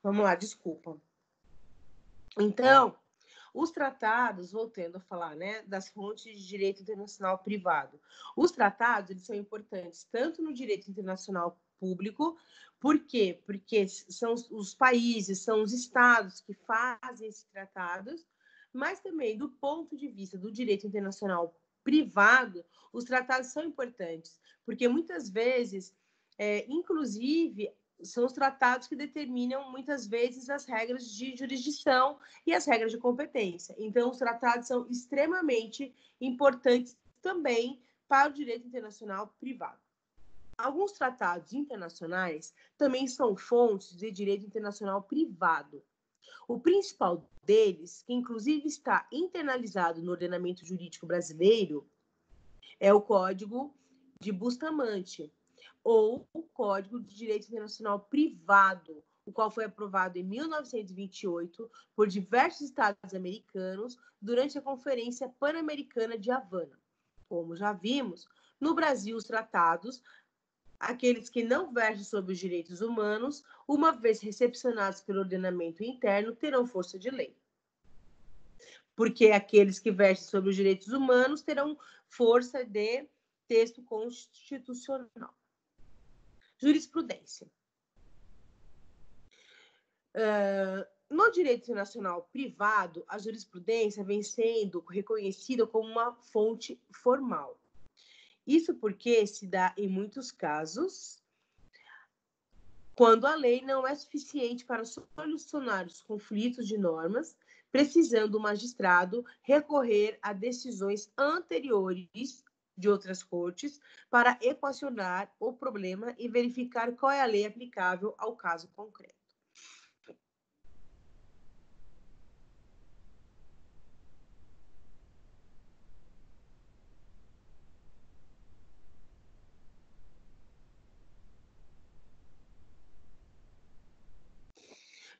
Vamos lá, desculpa. Então, os tratados, voltando a falar, né, das fontes de direito internacional privado. Os tratados, eles são importantes tanto no direito internacional público, por quê? Porque são os países, são os estados que fazem esses tratados, mas também do ponto de vista do direito internacional privado, os tratados são importantes, porque muitas vezes, inclusive, são os tratados que determinam muitas vezes as regras de jurisdição e as regras de competência. Então, os tratados são extremamente importantes também para o direito internacional privado. Alguns tratados internacionais também são fontes de direito internacional privado. O principal deles, que inclusive está internalizado no ordenamento jurídico brasileiro, é o Código de Bustamante, ou o Código de Direito Internacional Privado, o qual foi aprovado em 1928 por diversos estados americanos durante a Conferência Pan-Americana de Havana. Como já vimos, no Brasil, os tratados, aqueles que não vergem sobre os direitos humanos, uma vez recepcionados pelo ordenamento interno, terão força de lei. Porque aqueles que vergem sobre os direitos humanos terão força de texto constitucional. Jurisprudência. No direito internacional privado, a jurisprudência vem sendo reconhecida como uma fonte formal. Isso porque se dá em muitos casos quando a lei não é suficiente para solucionar os conflitos de normas, precisando o magistrado recorrer a decisões anteriores de outras cortes para equacionar o problema e verificar qual é a lei aplicável ao caso concreto.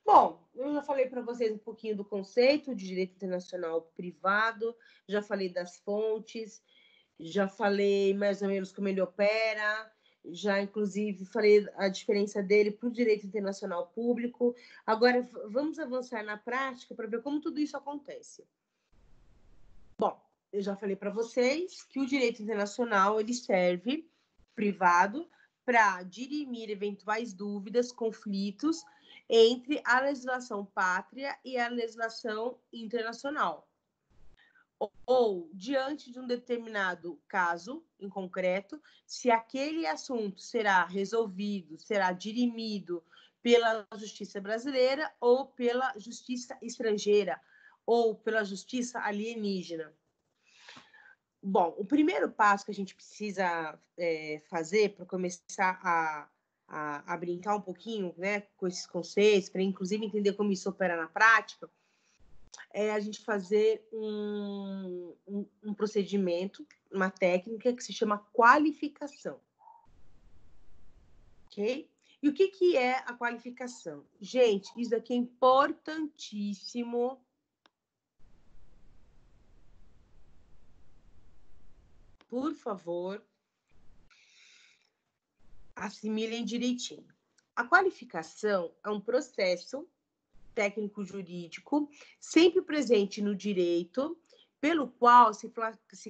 Bom, eu já falei para vocês um pouquinho do conceito de direito internacional privado, já falei das fontes, já falei mais ou menos como ele opera, já inclusive falei a diferença dele para o direito internacional público. Agora vamos avançar na prática para ver como tudo isso acontece. Bom, eu já falei para vocês que o direito internacional ele serve privado para dirimir eventuais dúvidas, conflitos entre a legislação pátria e a legislação internacional. Ou, diante de um determinado caso em concreto, se aquele assunto será resolvido, será dirimido pela justiça brasileira ou pela justiça estrangeira ou pela justiça alienígena. Bom, o primeiro passo que a gente precisa fazer para começar a brincar um pouquinho, né, com esses conceitos, para inclusive entender como isso opera na prática, é a gente fazer um procedimento, uma técnica que se chama qualificação. Ok? E o que é a qualificação? Gente, isso aqui é importantíssimo. Por favor, assimilem direitinho. A qualificação é um processo técnico-jurídico sempre presente no direito, pelo qual se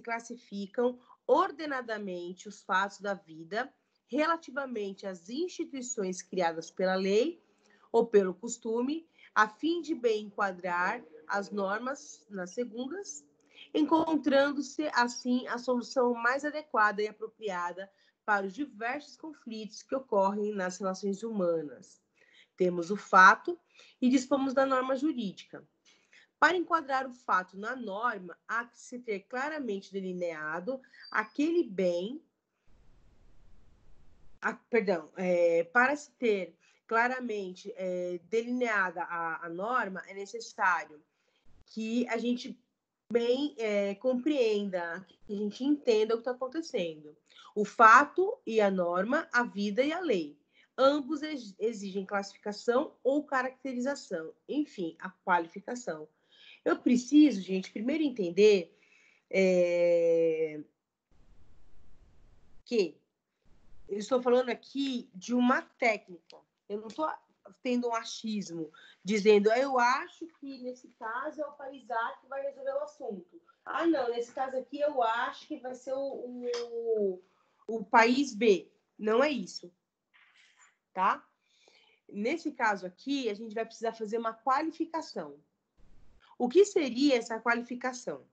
classificam ordenadamente os fatos da vida relativamente às instituições criadas pela lei ou pelo costume, a fim de bem enquadrar as normas nas segundas, encontrando-se, assim, a solução mais adequada e apropriada para os diversos conflitos que ocorrem nas relações humanas. Temos o fato e dispomos da norma jurídica. Para enquadrar o fato na norma, há que se ter claramente delineado aquele bem. Para se ter claramente delineada a norma, é necessário que a gente bem compreenda, que a gente entenda o que está acontecendo. O fato e a norma, a vida e a lei. Ambos exigem classificação ou caracterização, enfim, a qualificação. Eu preciso, gente, primeiro entender que eu estou falando aqui de uma técnica. Eu não estou tendo um achismo, dizendo, eu acho que nesse caso é o país A que vai resolver o assunto. Ah, não, nesse caso aqui eu acho que vai ser o país B. Não é isso, tá? Nesse caso aqui, a gente vai precisar fazer uma qualificação. O que seria essa qualificação?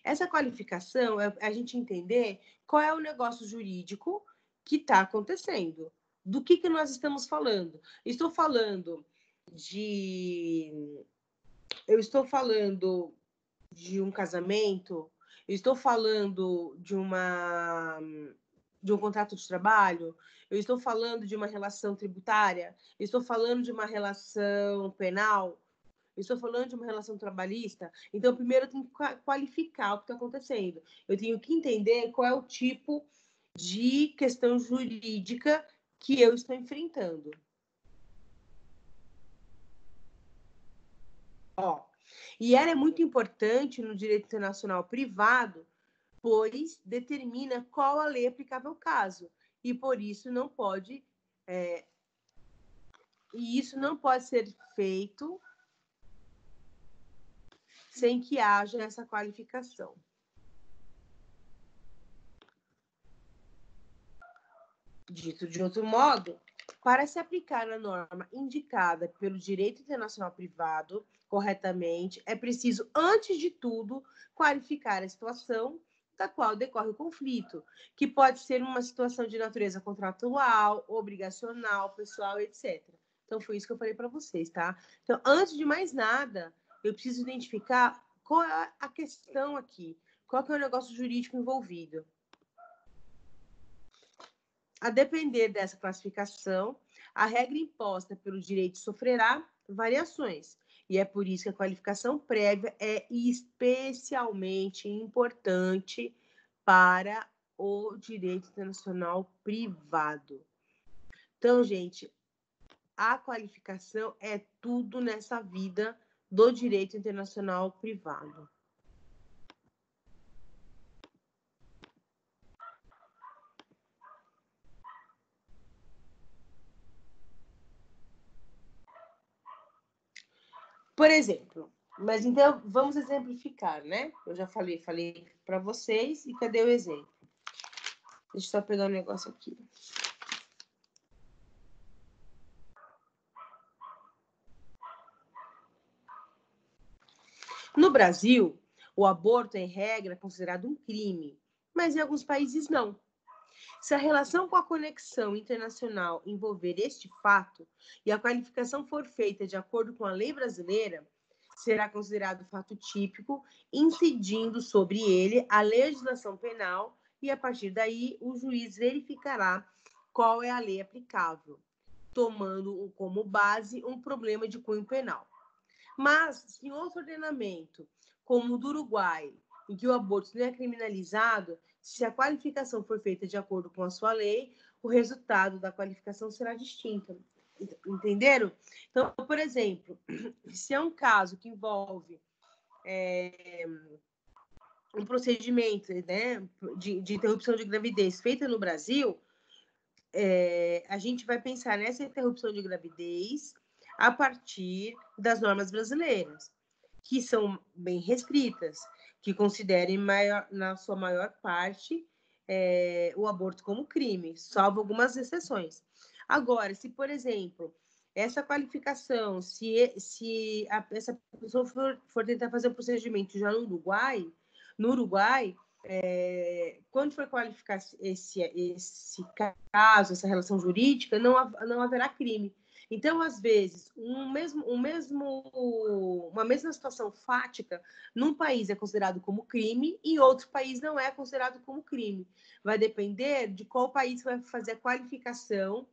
Essa qualificação é a gente entender qual é o negócio jurídico que está acontecendo. Do que nós estamos falando? Eu estou falando de um casamento, eu estou falando de um contrato de trabalho, eu estou falando de uma relação tributária, eu estou falando de uma relação penal, eu estou falando de uma relação trabalhista. Então, primeiro eu tenho que qualificar o que está acontecendo. Eu tenho que entender qual é o tipo de questão jurídica que eu estou enfrentando. Ó, e ela é muito importante no direito internacional privado, pois determina qual a lei aplicável ao caso. E por isso não pode... E isso não pode ser feito sem que haja essa qualificação. Dito de outro modo, para se aplicar a norma indicada pelo direito internacional privado corretamente, é preciso, antes de tudo, qualificar a situação da qual decorre o conflito, que pode ser uma situação de natureza contratual, obrigacional, pessoal, etc. Então, foi isso que eu falei para vocês, tá? Então, antes de mais nada, eu preciso identificar qual é a questão aqui, qual que é o negócio jurídico envolvido. A depender dessa classificação, a regra imposta pelo direito sofrerá variações. E é por isso que a qualificação prévia é especialmente importante para o direito internacional privado. Então, gente, a qualificação é tudo nessa vida do direito internacional privado. Por exemplo, mas então vamos exemplificar, né? Eu já falei para vocês e cadê o exemplo? Deixa eu só pegar um negócio aqui. No Brasil, o aborto, em regra, é considerado um crime, mas em alguns países não. Se a relação com a conexão internacional envolver este fato e a qualificação for feita de acordo com a lei brasileira, será considerado fato típico, incidindo sobre ele a legislação penal e, a partir daí, o juiz verificará qual é a lei aplicável, tomando como base um problema de cunho penal. Mas, se em outro ordenamento, como o do Uruguai, em que o aborto não é criminalizado, se a qualificação for feita de acordo com a sua lei, o resultado da qualificação será distinto. Entenderam? Então, por exemplo, se é um caso que envolve um procedimento, né, de interrupção de gravidez feita no Brasil, a gente vai pensar nessa interrupção de gravidez a partir das normas brasileiras, que são bem restritas, que considerem na sua maior parte o aborto como crime, salvo algumas exceções. Agora, se, por exemplo, essa qualificação, se essa pessoa for tentar fazer um procedimento já no Uruguai, quando for qualificar esse caso, essa relação jurídica, não haverá crime. Então, às vezes, uma mesma situação fática, num país é considerado como crime e em outro país não é considerado como crime. Vai depender de qual país vai fazer a qualificação,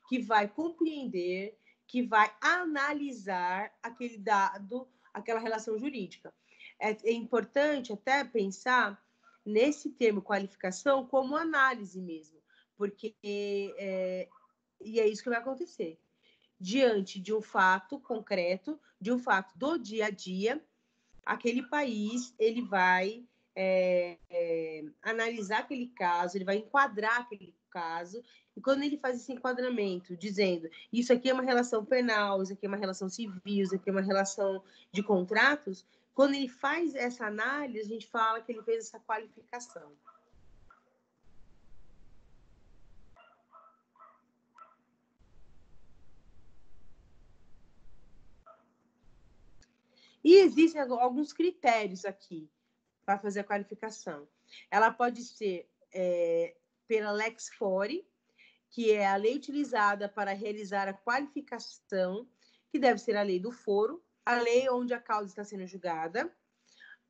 que vai compreender, que vai analisar aquele dado, aquela relação jurídica. É importante até pensar nesse termo qualificação como análise mesmo, porque e é isso que vai acontecer. Diante de um fato concreto, de um fato do dia a dia, aquele país ele vai analisar aquele caso, ele vai enquadrar aquele caso E quando ele faz esse enquadramento, dizendo isso aqui é uma relação penal, isso aqui é uma relação civil, isso aqui é uma relação de contratos, quando ele faz essa análise, a gente fala que ele fez essa qualificação. E existem alguns critérios aqui para fazer a qualificação. Ela pode ser pela Lex Fori, que é a lei utilizada para realizar a qualificação, que deve ser a lei do foro, a lei onde a causa está sendo julgada.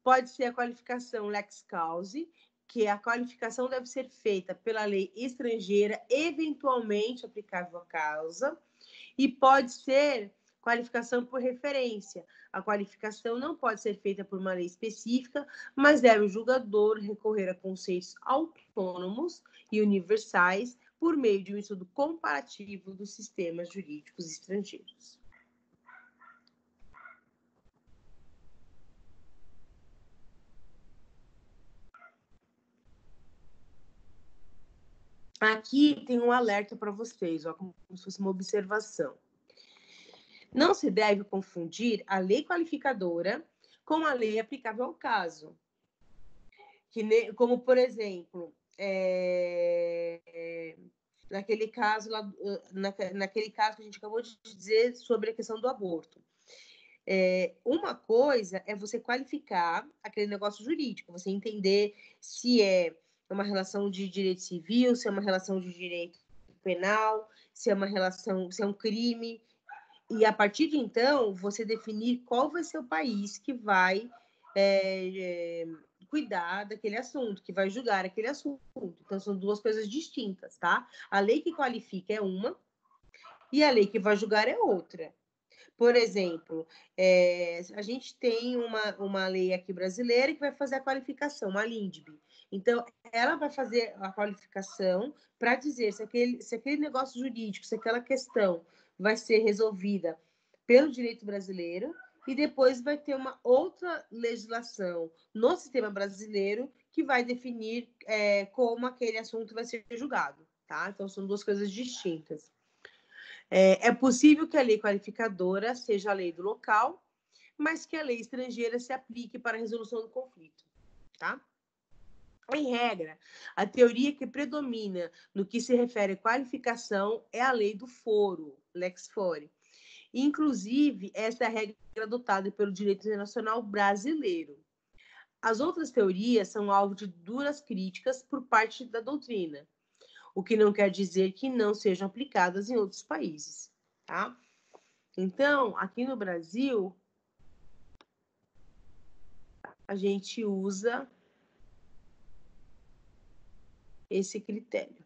Pode ser a qualificação Lex Causa, que a qualificação deve ser feita pela lei estrangeira, eventualmente aplicável à causa. E pode ser qualificação por referência. A qualificação não pode ser feita por uma lei específica, mas deve o julgador recorrer a conceitos autônomos e universais por meio de um estudo comparativo dos sistemas jurídicos estrangeiros. Aqui tem um alerta para vocês, ó, como se fosse uma observação. Não se deve confundir a lei qualificadora com a lei aplicável ao caso. Como, por exemplo, naquele caso que a gente acabou de dizer sobre a questão do aborto. Uma coisa é você qualificar aquele negócio jurídico, você entender se é uma relação de direito civil, se é uma relação de direito penal, se é uma relação, se é um crime, e a partir de então você definir qual vai ser o país que vai cuidar daquele assunto, que vai julgar aquele assunto. Então são duas coisas distintas, tá? A lei que qualifica é uma e a lei que vai julgar é outra. Por exemplo, a gente tem uma lei aqui brasileira que vai fazer a qualificação, a LINDB. Então, ela vai fazer a qualificação para dizer se aquele negócio jurídico, se aquela questão vai ser resolvida pelo direito brasileiro e depois vai ter uma outra legislação no sistema brasileiro que vai definir como aquele assunto vai ser julgado, tá? Então, são duas coisas distintas. É possível que a lei qualificadora seja a lei do local, mas que a lei estrangeira se aplique para a resolução do conflito, tá? Em regra, a teoria que predomina no que se refere à qualificação é a lei do foro, Lex Fori. Inclusive, essa é a regra adotada pelo direito internacional brasileiro. As outras teorias são alvo de duras críticas por parte da doutrina, o que não quer dizer que não sejam aplicadas em outros países, tá? Então, aqui no Brasil, a gente usa esse critério.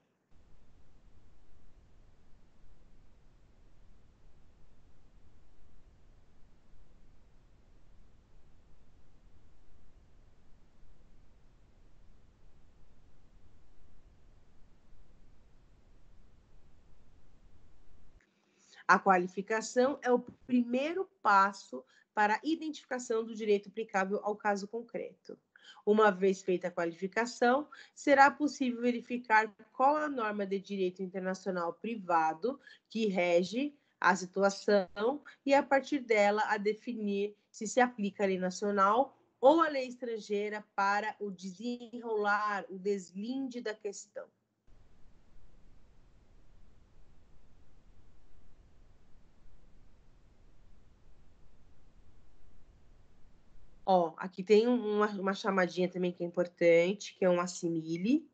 A qualificação é o primeiro passo para a identificação do direito aplicável ao caso concreto. Uma vez feita a qualificação, será possível verificar qual a norma de direito internacional privado que rege a situação e, a partir dela, a definir se se aplica a lei nacional ou a lei estrangeira para o desenrolar, o deslinde da questão. Ó, aqui tem uma chamadinha também que é importante, que é um assimile.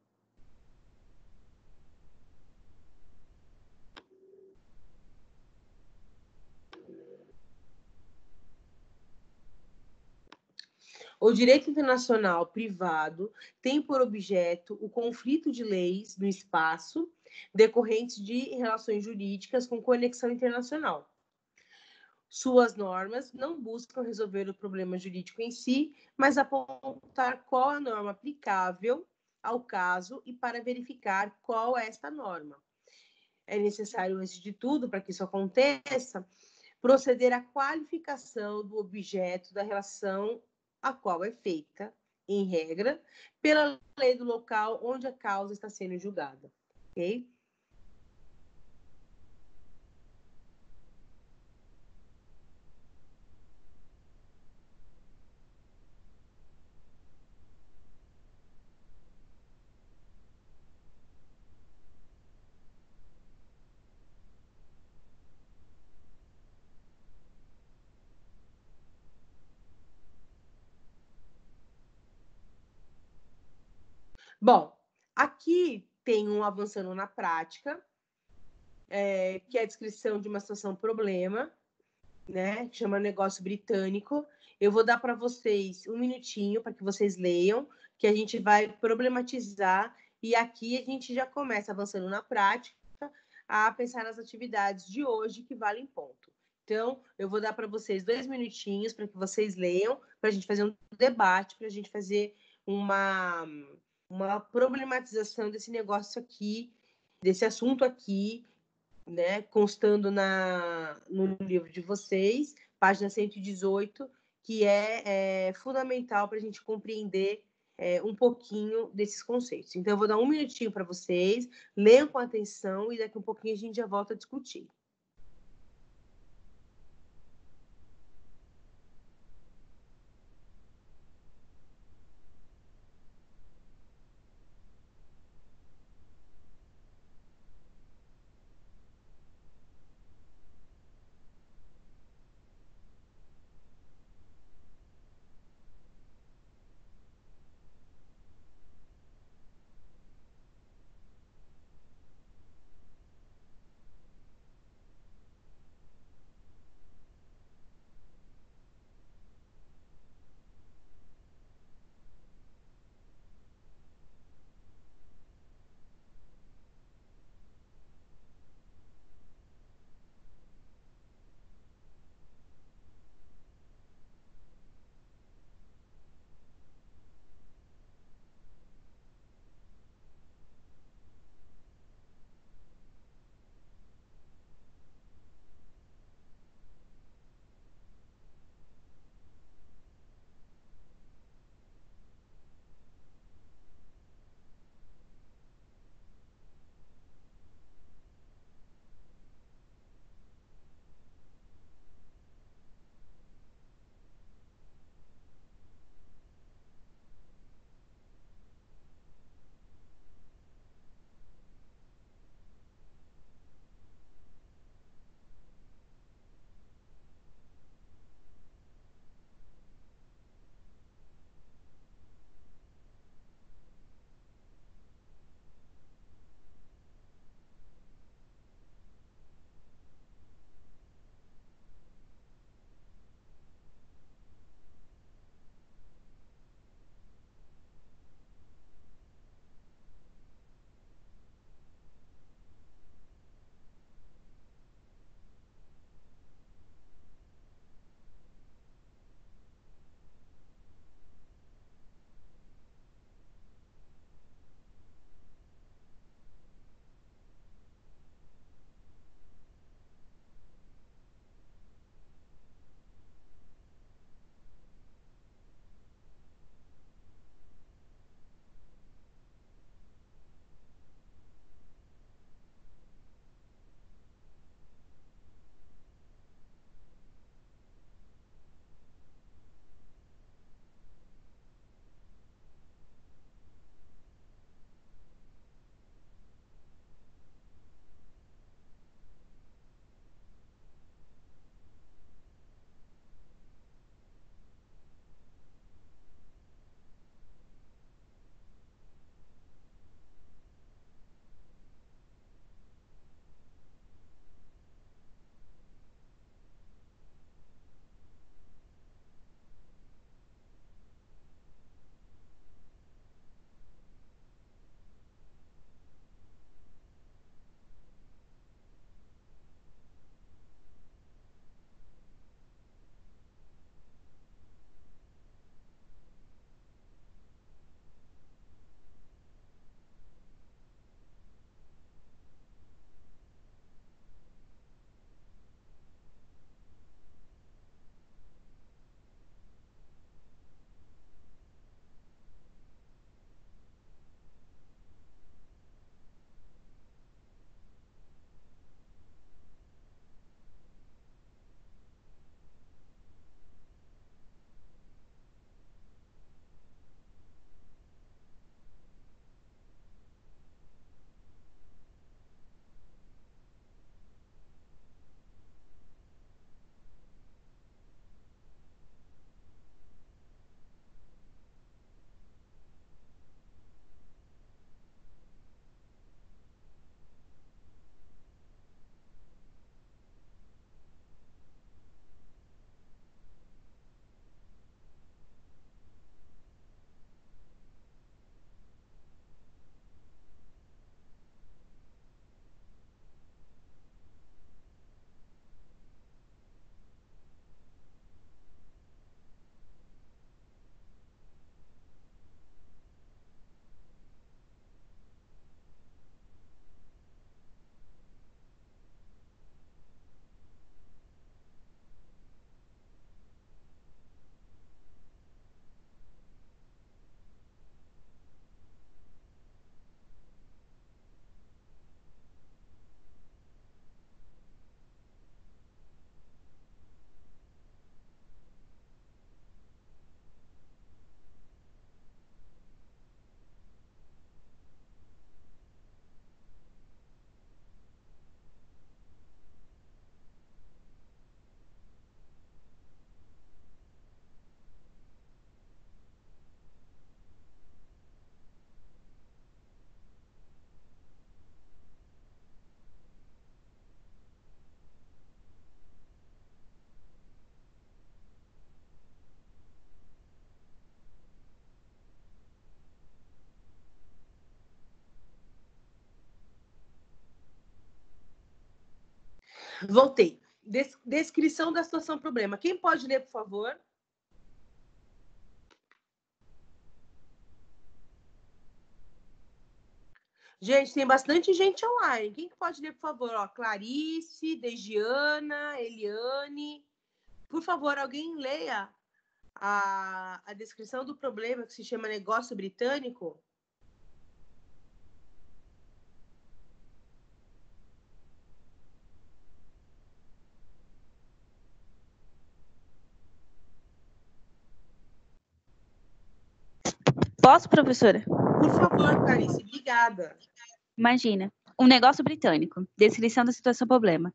O direito internacional privado tem por objeto o conflito de leis no espaço decorrentes de relações jurídicas com conexão internacional. Suas normas não buscam resolver o problema jurídico em si, mas apontar qual a norma aplicável ao caso e para verificar qual é esta norma. É necessário, antes de tudo, para que isso aconteça, proceder à qualificação do objeto da relação a qual é feita, em regra, pela lei do local onde a causa está sendo julgada. Ok? Bom, aqui tem um avançando na prática, que é a descrição de uma situação problema, né? Que chama Negócio Britânico. Eu vou dar para vocês um minutinho para que vocês leiam, que a gente vai problematizar e aqui a gente já começa avançando na prática a pensar nas atividades de hoje que valem ponto. Então, eu vou dar para vocês 2 minutinhos para que vocês leiam, para a gente fazer um debate, para a gente fazer uma problematização desse negócio aqui, desse assunto aqui, né, constando no livro de vocês, página 118, que é fundamental para a gente compreender um pouquinho desses conceitos. Então, eu vou dar um minutinho para vocês, leiam com atenção e daqui a um pouquinho a gente já volta a discutir. Voltei. Descrição da situação problema. Quem pode ler, por favor? Gente, tem bastante gente online. Quem pode ler, por favor? Ó, Clarice, Degiana, Eliane. Por favor, alguém leia a descrição do problema que se chama negócio britânico? Posso, professora? Por favor, Clarice, obrigada. Imagina. Um negócio britânico. Descrição da situação problema.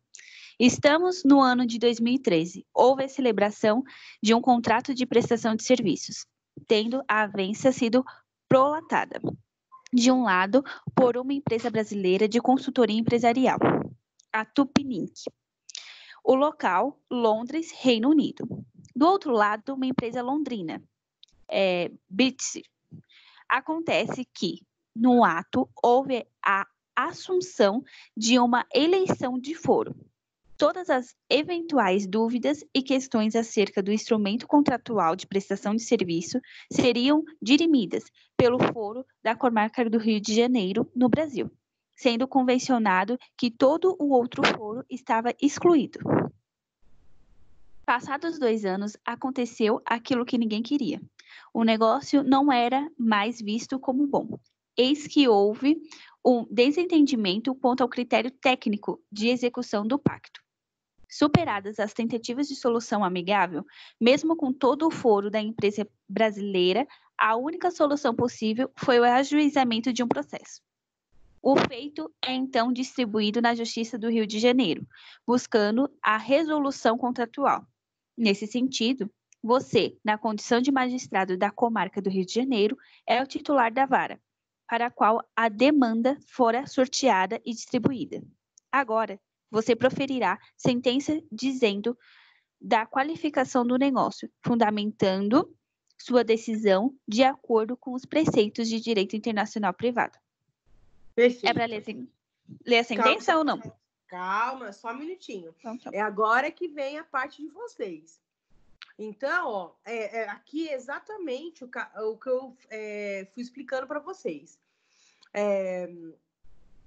Estamos no ano de 2013. Houve a celebração de um contrato de prestação de serviços, tendo a avença sido prolatada, de um lado, por uma empresa brasileira de consultoria empresarial, a Tupinink. O local, Londres, Reino Unido. Do outro lado, uma empresa londrina, Bitsy. Acontece que, no ato, houve a assunção de uma eleição de foro. Todas as eventuais dúvidas e questões acerca do instrumento contratual de prestação de serviço seriam dirimidas pelo foro da Comarca do Rio de Janeiro, no Brasil, sendo convencionado que todo o outro foro estava excluído. Passados 2 anos, aconteceu aquilo que ninguém queria. O negócio não era mais visto como bom. Eis que houve um desentendimento quanto ao critério técnico de execução do pacto. Superadas as tentativas de solução amigável, mesmo com todo o foro da empresa brasileira, a única solução possível foi o ajuizamento de um processo. O feito é então distribuído na Justiça do Rio de Janeiro, buscando a resolução contratual. Nesse sentido, você, na condição de magistrado da Comarca do Rio de Janeiro, é o titular da vara, para a qual a demanda fora sorteada e distribuída. Agora, você proferirá sentença dizendo da qualificação do negócio, fundamentando sua decisão de acordo com os preceitos de direito internacional privado. Perfeito. É para ler a sentença ou não? Calma, só um minutinho. Então, tá. É agora que vem a parte de vocês. Então, ó, aqui é exatamente o que eu fui explicando para vocês.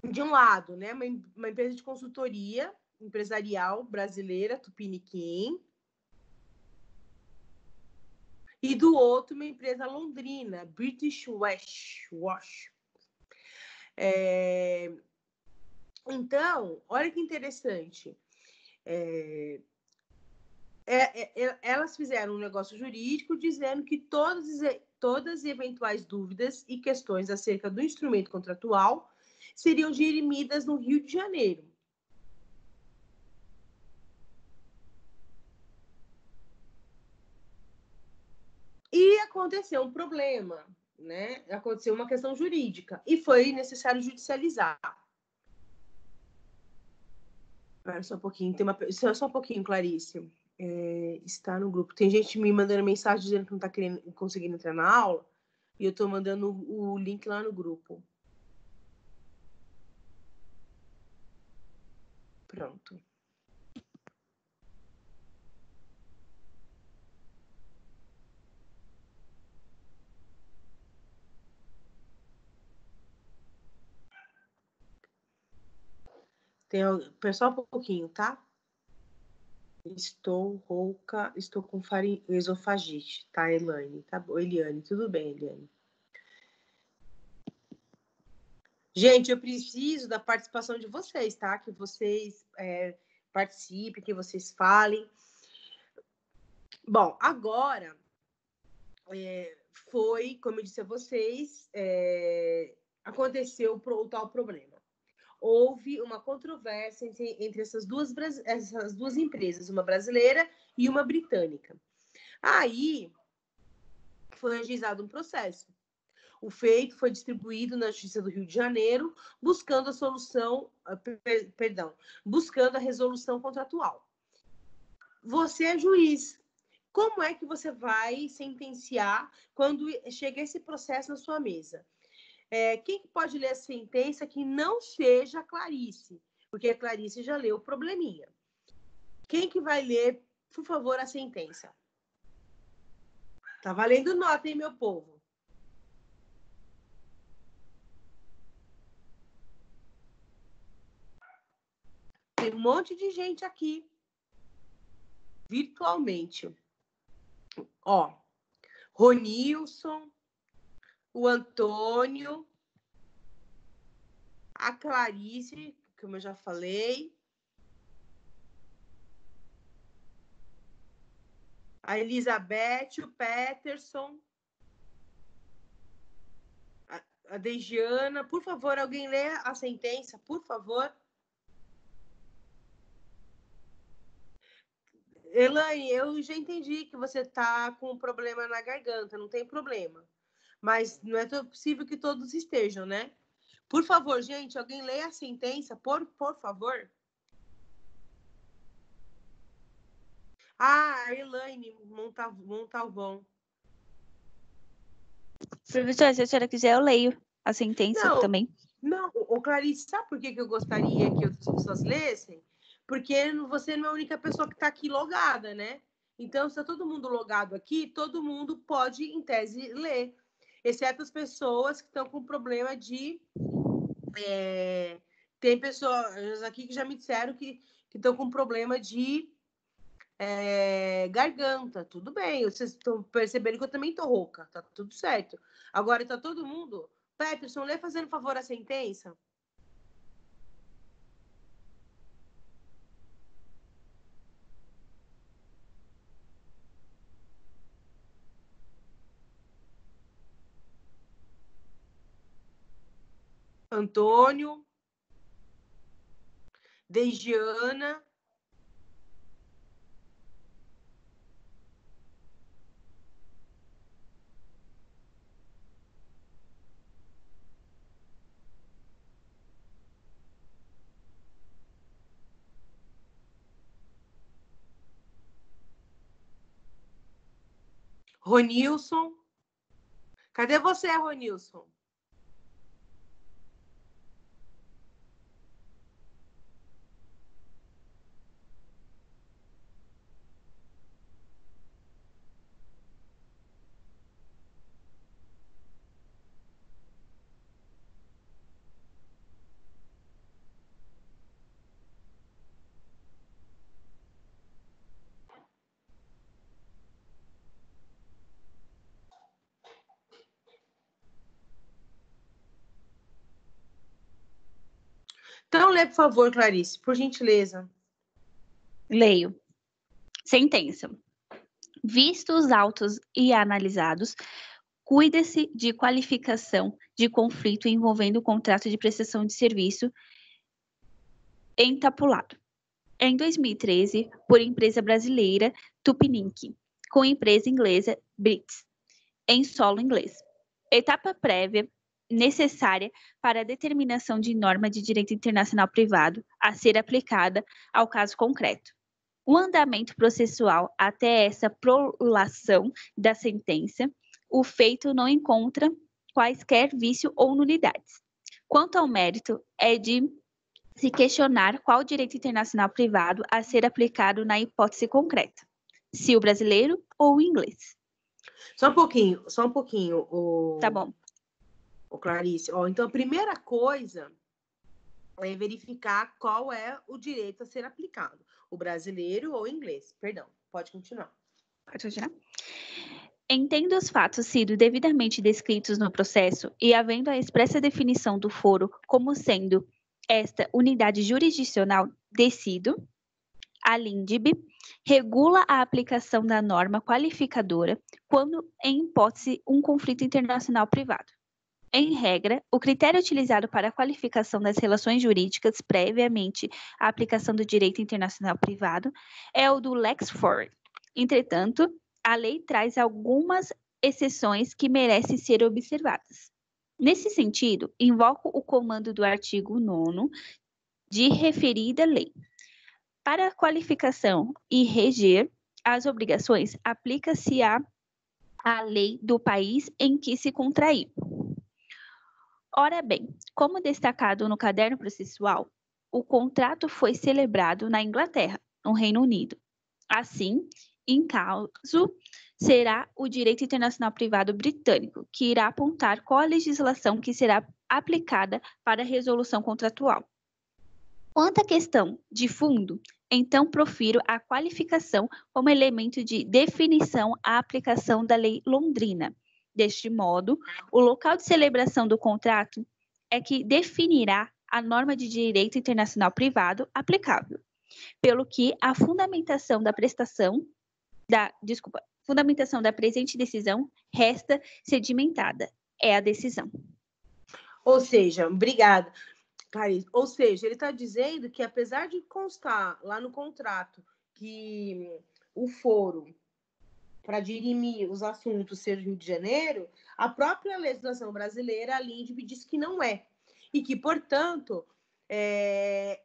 De um lado, né, uma empresa de consultoria empresarial brasileira, Tupiniquim, e do outro, uma empresa londrina, British Wash. Então, olha que interessante. Elas fizeram um negócio jurídico dizendo que todas as eventuais dúvidas e questões acerca do instrumento contratual seriam dirimidas no Rio de Janeiro. E aconteceu um problema, né? Aconteceu uma questão jurídica e foi necessário judicializar. Espera só um pouquinho, só um pouquinho, Clarice. Está no grupo. Tem gente me mandando mensagem dizendo que não está conseguindo entrar na aula e eu estou mandando o link lá no grupo. Pronto. Pessoal, um pouquinho, tá? Estou rouca, estou com esofagite, tá, Elaine? Tá bom, Eliane, tudo bem, Eliane? Gente, eu preciso da participação de vocês, tá? Que vocês participem, que vocês falem. Bom, agora foi, como eu disse a vocês, aconteceu o tal problema. Houve uma controvérsia entre essas duas empresas, uma brasileira e uma britânica. Aí foi ajuizado um processo. O feito foi distribuído na Justiça do Rio de Janeiro, buscando buscando a resolução contratual. Você é juiz. Como é que você vai sentenciar quando chega esse processo na sua mesa? Quem pode ler a sentença que não seja a Clarice? Porque a Clarice já leu o probleminha. Quem que vai ler, por favor, a sentença? Tá valendo nota, hein, meu povo? Tem um monte de gente aqui, virtualmente. Ó, Ronilson, o Antônio, a Clarice, como eu já falei, a Elizabeth, o Peterson, a Dejiana. Por favor, alguém lê a sentença, por favor. Elaine, eu já entendi que você está com um problema na garganta, não tem problema. Mas não é possível que todos estejam, né? Por favor, gente, alguém lê a sentença, por favor. Ah, a Elaine Montalvão. Professora, se a senhora quiser, eu leio a sentença também. Não, Clarice, sabe por que eu gostaria que outras pessoas lessem? Porque você não é a única pessoa que está aqui logada, né? Então, se está todo mundo logado aqui, todo mundo pode, em tese, ler. Exceto as pessoas que estão com problema de... tem pessoas aqui que já me disseram que estão com problema de garganta. Tudo bem, vocês estão percebendo que eu também estou rouca. Tá tudo certo. Agora, está todo mundo... Peterson, lê fazendo favor a sentença. Antônio, Dejiana, Ronilson. Cadê você, Ronilson? Então, lê, por favor, Clarice, por gentileza. Leio. Sentença. Vistos os autos e analisados, cuida-se de qualificação de conflito envolvendo o contrato de prestação de serviço entapulado. Em 2013, por empresa brasileira Tupiniquim, com empresa inglesa Brits, em solo inglês. Etapa prévia necessária para a determinação de norma de direito internacional privado a ser aplicada ao caso concreto. O andamento processual até essa prolação da sentença, o feito não encontra quaisquer vício ou nulidades. Quanto ao mérito, é de se questionar qual o direito internacional privado a ser aplicado na hipótese concreta, se o brasileiro ou o inglês. Só um pouquinho. Tá bom. O Clarice. Então, a primeira coisa é verificar qual é o direito a ser aplicado, o brasileiro ou o inglês. Perdão, pode continuar. Pode continuar? Entendo os fatos sido devidamente descritos no processo e havendo a expressa definição do foro como sendo esta unidade jurisdicional decido, a LINDB regula a aplicação da norma qualificadora quando em hipótese um conflito internacional privado. Em regra, o critério utilizado para a qualificação das relações jurídicas previamente à aplicação do direito internacional privado é o do lex fori. Entretanto, a lei traz algumas exceções que merecem ser observadas. Nesse sentido, invoco o comando do artigo 9º de referida lei. Para a qualificação e reger as obrigações, aplica-se a lei do país em que se contraiu. Ora bem, como destacado no caderno processual, o contrato foi celebrado na Inglaterra, no Reino Unido. Assim, em caso, será o direito internacional privado britânico, que irá apontar qual a legislação que será aplicada para a resolução contratual. Quanto à questão de fundo, então profiro a qualificação como elemento de definição à aplicação da lei londrina. Deste modo, o local de celebração do contrato é que definirá a norma de direito internacional privado aplicável, pelo que a fundamentação da presente decisão resta sedimentada. É a decisão. Ou seja, obrigada, Clarice. Ou seja, ele está dizendo que, apesar de constar lá no contrato que o foro para dirimir os assuntos ser Rio de Janeiro, a própria legislação brasileira, a LINDB, diz que não é. E que, portanto, é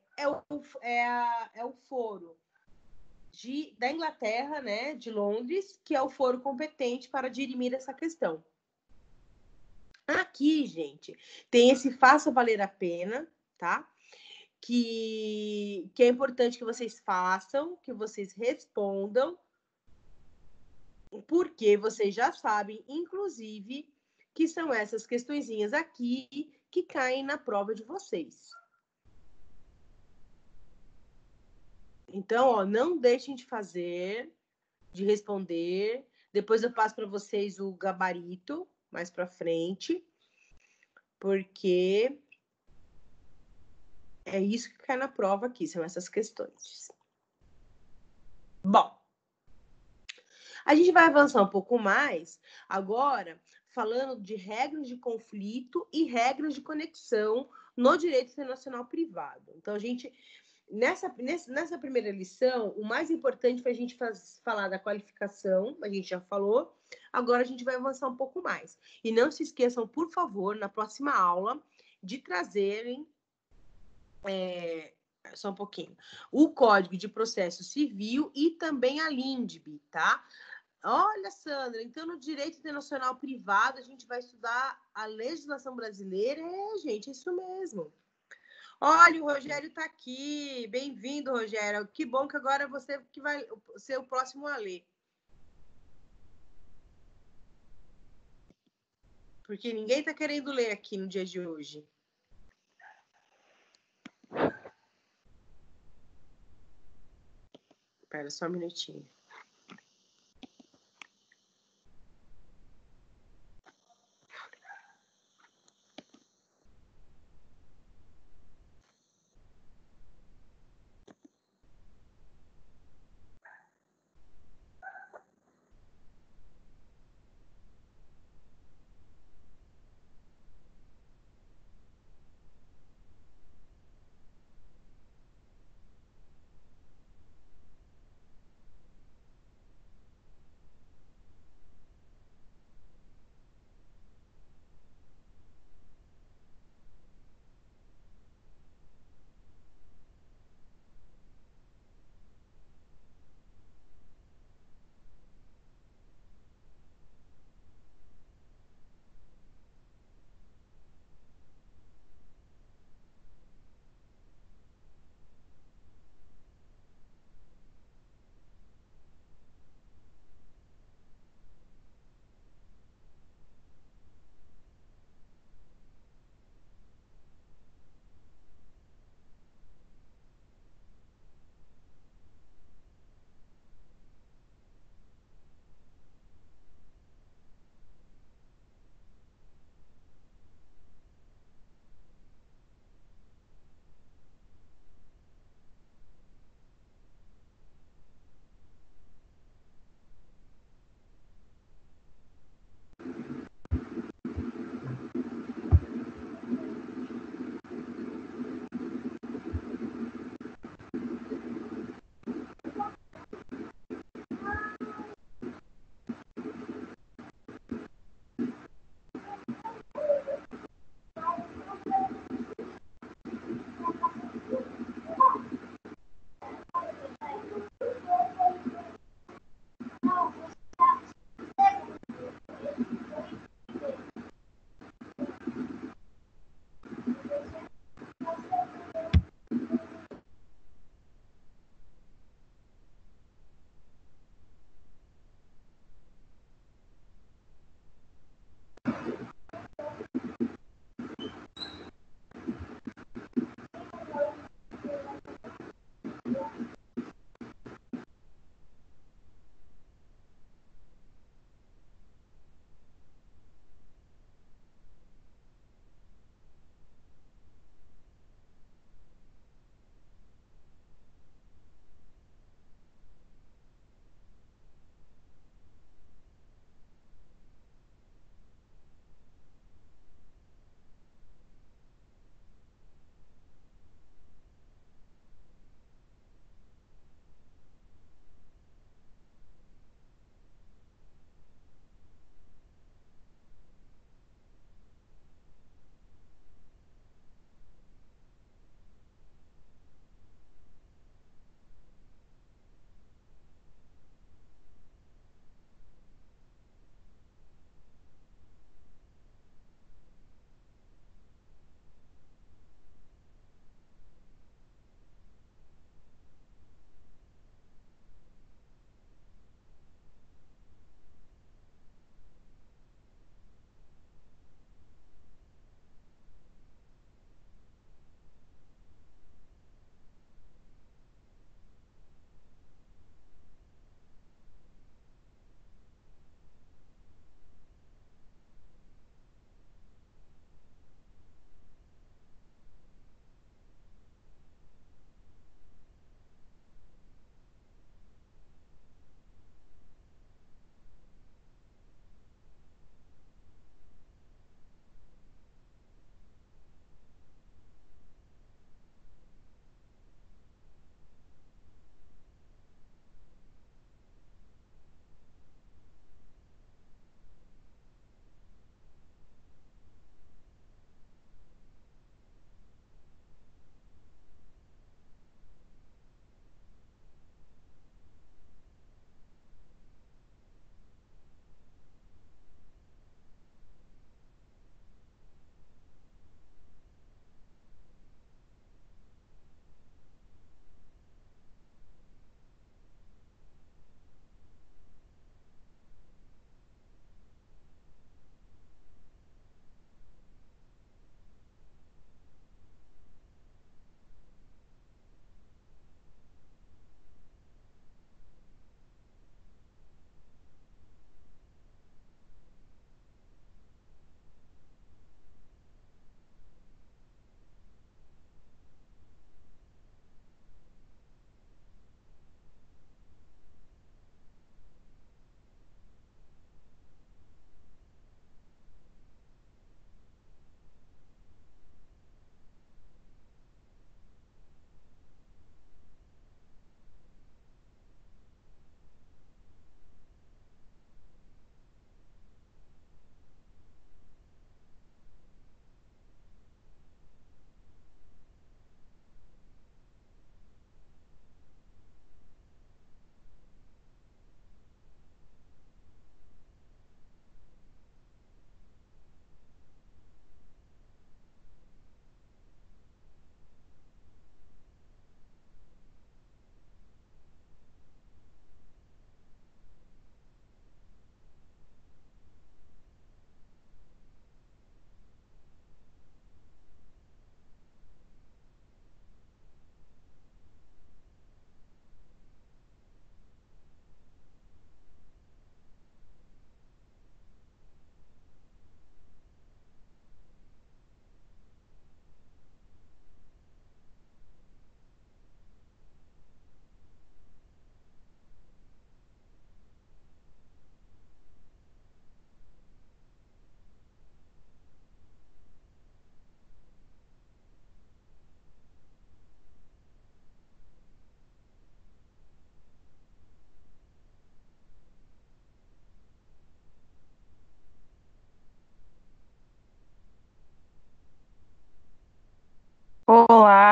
o foro da Inglaterra, né, de Londres, que é o foro competente para dirimir essa questão. Aqui, gente, tem esse faça valer a pena, tá? Que é importante que vocês façam, que vocês respondam, porque vocês já sabem, inclusive, que são essas questõezinhas aqui que caem na prova de vocês. Então, ó, não deixem de fazer, de responder. Depois eu passo para vocês o gabarito mais para frente, porque é isso que cai na prova aqui, são essas questões. Bom, a gente vai avançar um pouco mais agora, falando de regras de conflito e regras de conexão no direito internacional privado. Então, a gente, nessa primeira lição, o mais importante foi a gente falar da qualificação, a gente já falou, agora a gente vai avançar um pouco mais. E não se esqueçam, por favor, na próxima aula, de trazerem só um pouquinho, o Código de Processo Civil e também a LINDB, tá? Olha, Sandra, então no direito internacional privado a gente vai estudar a legislação brasileira? É, gente, é isso mesmo. Olha, o Rogério está aqui. Bem-vindo, Rogério. Que bom que agora você que vai ser o próximo a ler. Porque ninguém está querendo ler aqui no dia de hoje. Espera só um minutinho.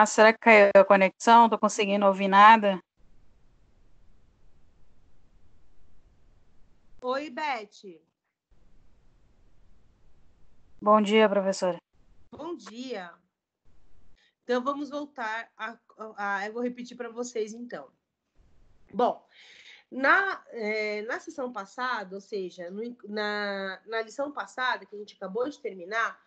será que caiu a conexão? Não tô conseguindo ouvir nada. Oi, Beth. Bom dia, professora. Bom dia. Então, vamos voltar eu vou repetir para vocês, então. Bom, na sessão passada, ou seja, na lição passada, que a gente acabou de terminar,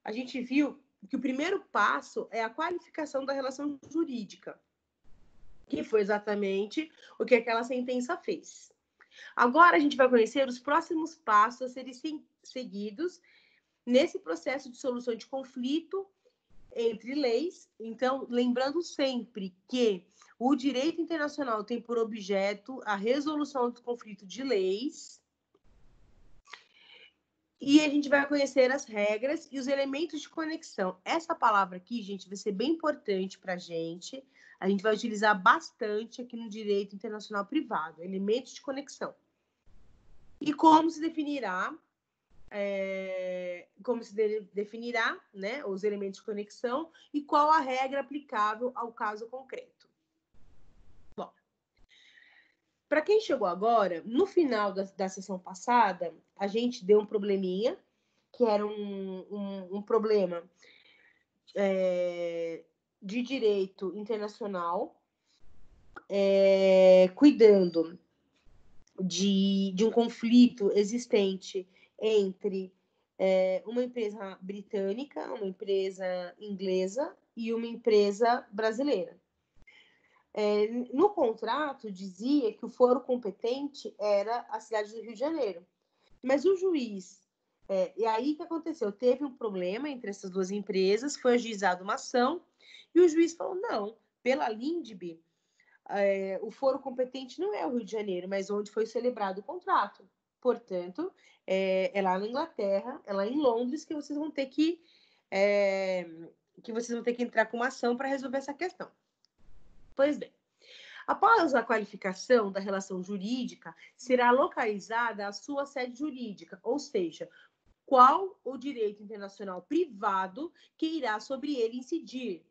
a gente viu que o primeiro passo é a qualificação da relação jurídica, que foi exatamente o que aquela sentença fez. Agora, a gente vai conhecer os próximos passos a serem seguidos nesse processo de solução de conflito entre leis. Então, lembrando sempre que o direito internacional tem por objeto a resolução do conflito de leis. E a gente vai conhecer as regras e os elementos de conexão. Essa palavra aqui, gente, vai ser bem importante para a gente. A gente vai utilizar bastante aqui no direito internacional privado, elementos de conexão. E como se definirá né, os elementos de conexão e qual a regra aplicável ao caso concreto. Bom, para quem chegou agora, no final da sessão passada, a gente deu um probleminha, que era um problema de direito internacional, cuidando de um conflito existente entre uma empresa britânica, uma empresa inglesa e uma empresa brasileira. No contrato, dizia que o foro competente era a cidade do Rio de Janeiro. Mas o juiz... e aí o que aconteceu? Teve um problema entre essas duas empresas, foi ajuizada uma ação, e o juiz falou, não, pela LINDB, o foro competente não é o Rio de Janeiro, mas onde foi celebrado o contrato. Portanto, é lá na Inglaterra, é lá em Londres que vocês vão ter que entrar com uma ação para resolver essa questão. Pois bem, após a qualificação da relação jurídica, será localizada a sua sede jurídica, ou seja, qual o direito internacional privado que irá sobre ele incidir,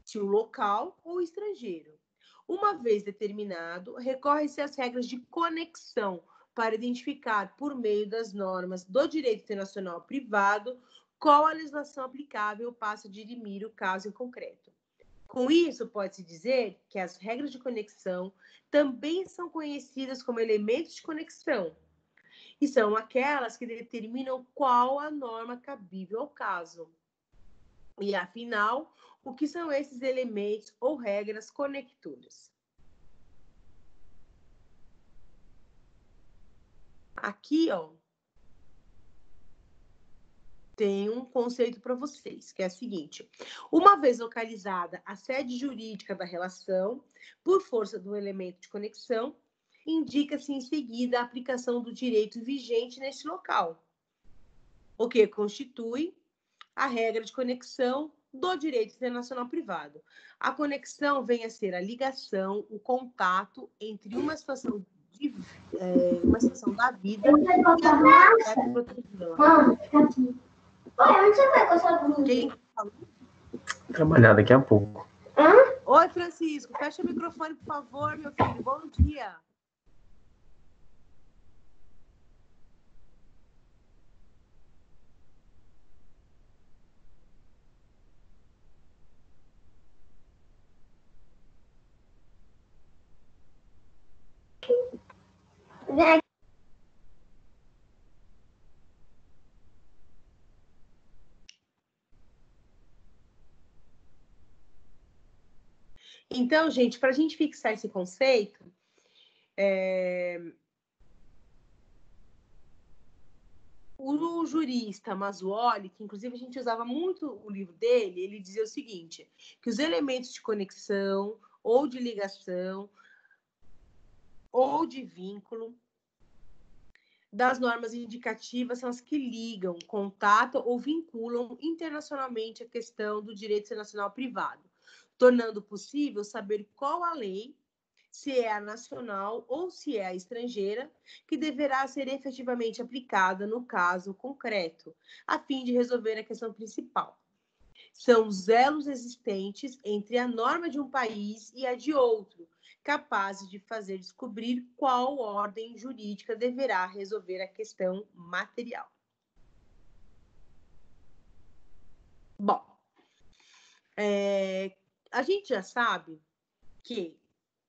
se o local ou o estrangeiro. Uma vez determinado, recorre-se às regras de conexão para identificar, por meio das normas do direito internacional privado, qual a legislação aplicável passa a dirimir o caso em concreto. Com isso, pode-se dizer que as regras de conexão também são conhecidas como elementos de conexão, e são aquelas que determinam qual a norma cabível ao caso. E, afinal, o que são esses elementos ou regras conectoras? Aqui, ó, tem um conceito para vocês, que é o seguinte: uma vez localizada a sede jurídica da relação, por força do elemento de conexão, indica-se em seguida a aplicação do direito vigente neste local, o que constitui a regra de conexão do direito internacional privado. A conexão vem a ser a ligação, o contato entre uma situação da vida e a protegida. Onde você vai com essa blusa? Quem falou? Trabalhar daqui a pouco. Oi, Francisco. Fecha o microfone, por favor, meu filho. Bom dia. Vem. Então, gente, para a gente fixar esse conceito, o jurista Mazzuoli, que inclusive a gente usava muito o livro dele, ele dizia o seguinte, que os elementos de conexão ou de ligação ou de vínculo das normas indicativas são as que ligam, contatam ou vinculam internacionalmente a questão do direito internacional privado, tornando possível saber qual a lei, se é a nacional ou se é a estrangeira, que deverá ser efetivamente aplicada no caso concreto, a fim de resolver a questão principal. São os elos existentes entre a norma de um país e a de outro, capazes de fazer descobrir qual ordem jurídica deverá resolver a questão material. Bom, a gente já sabe que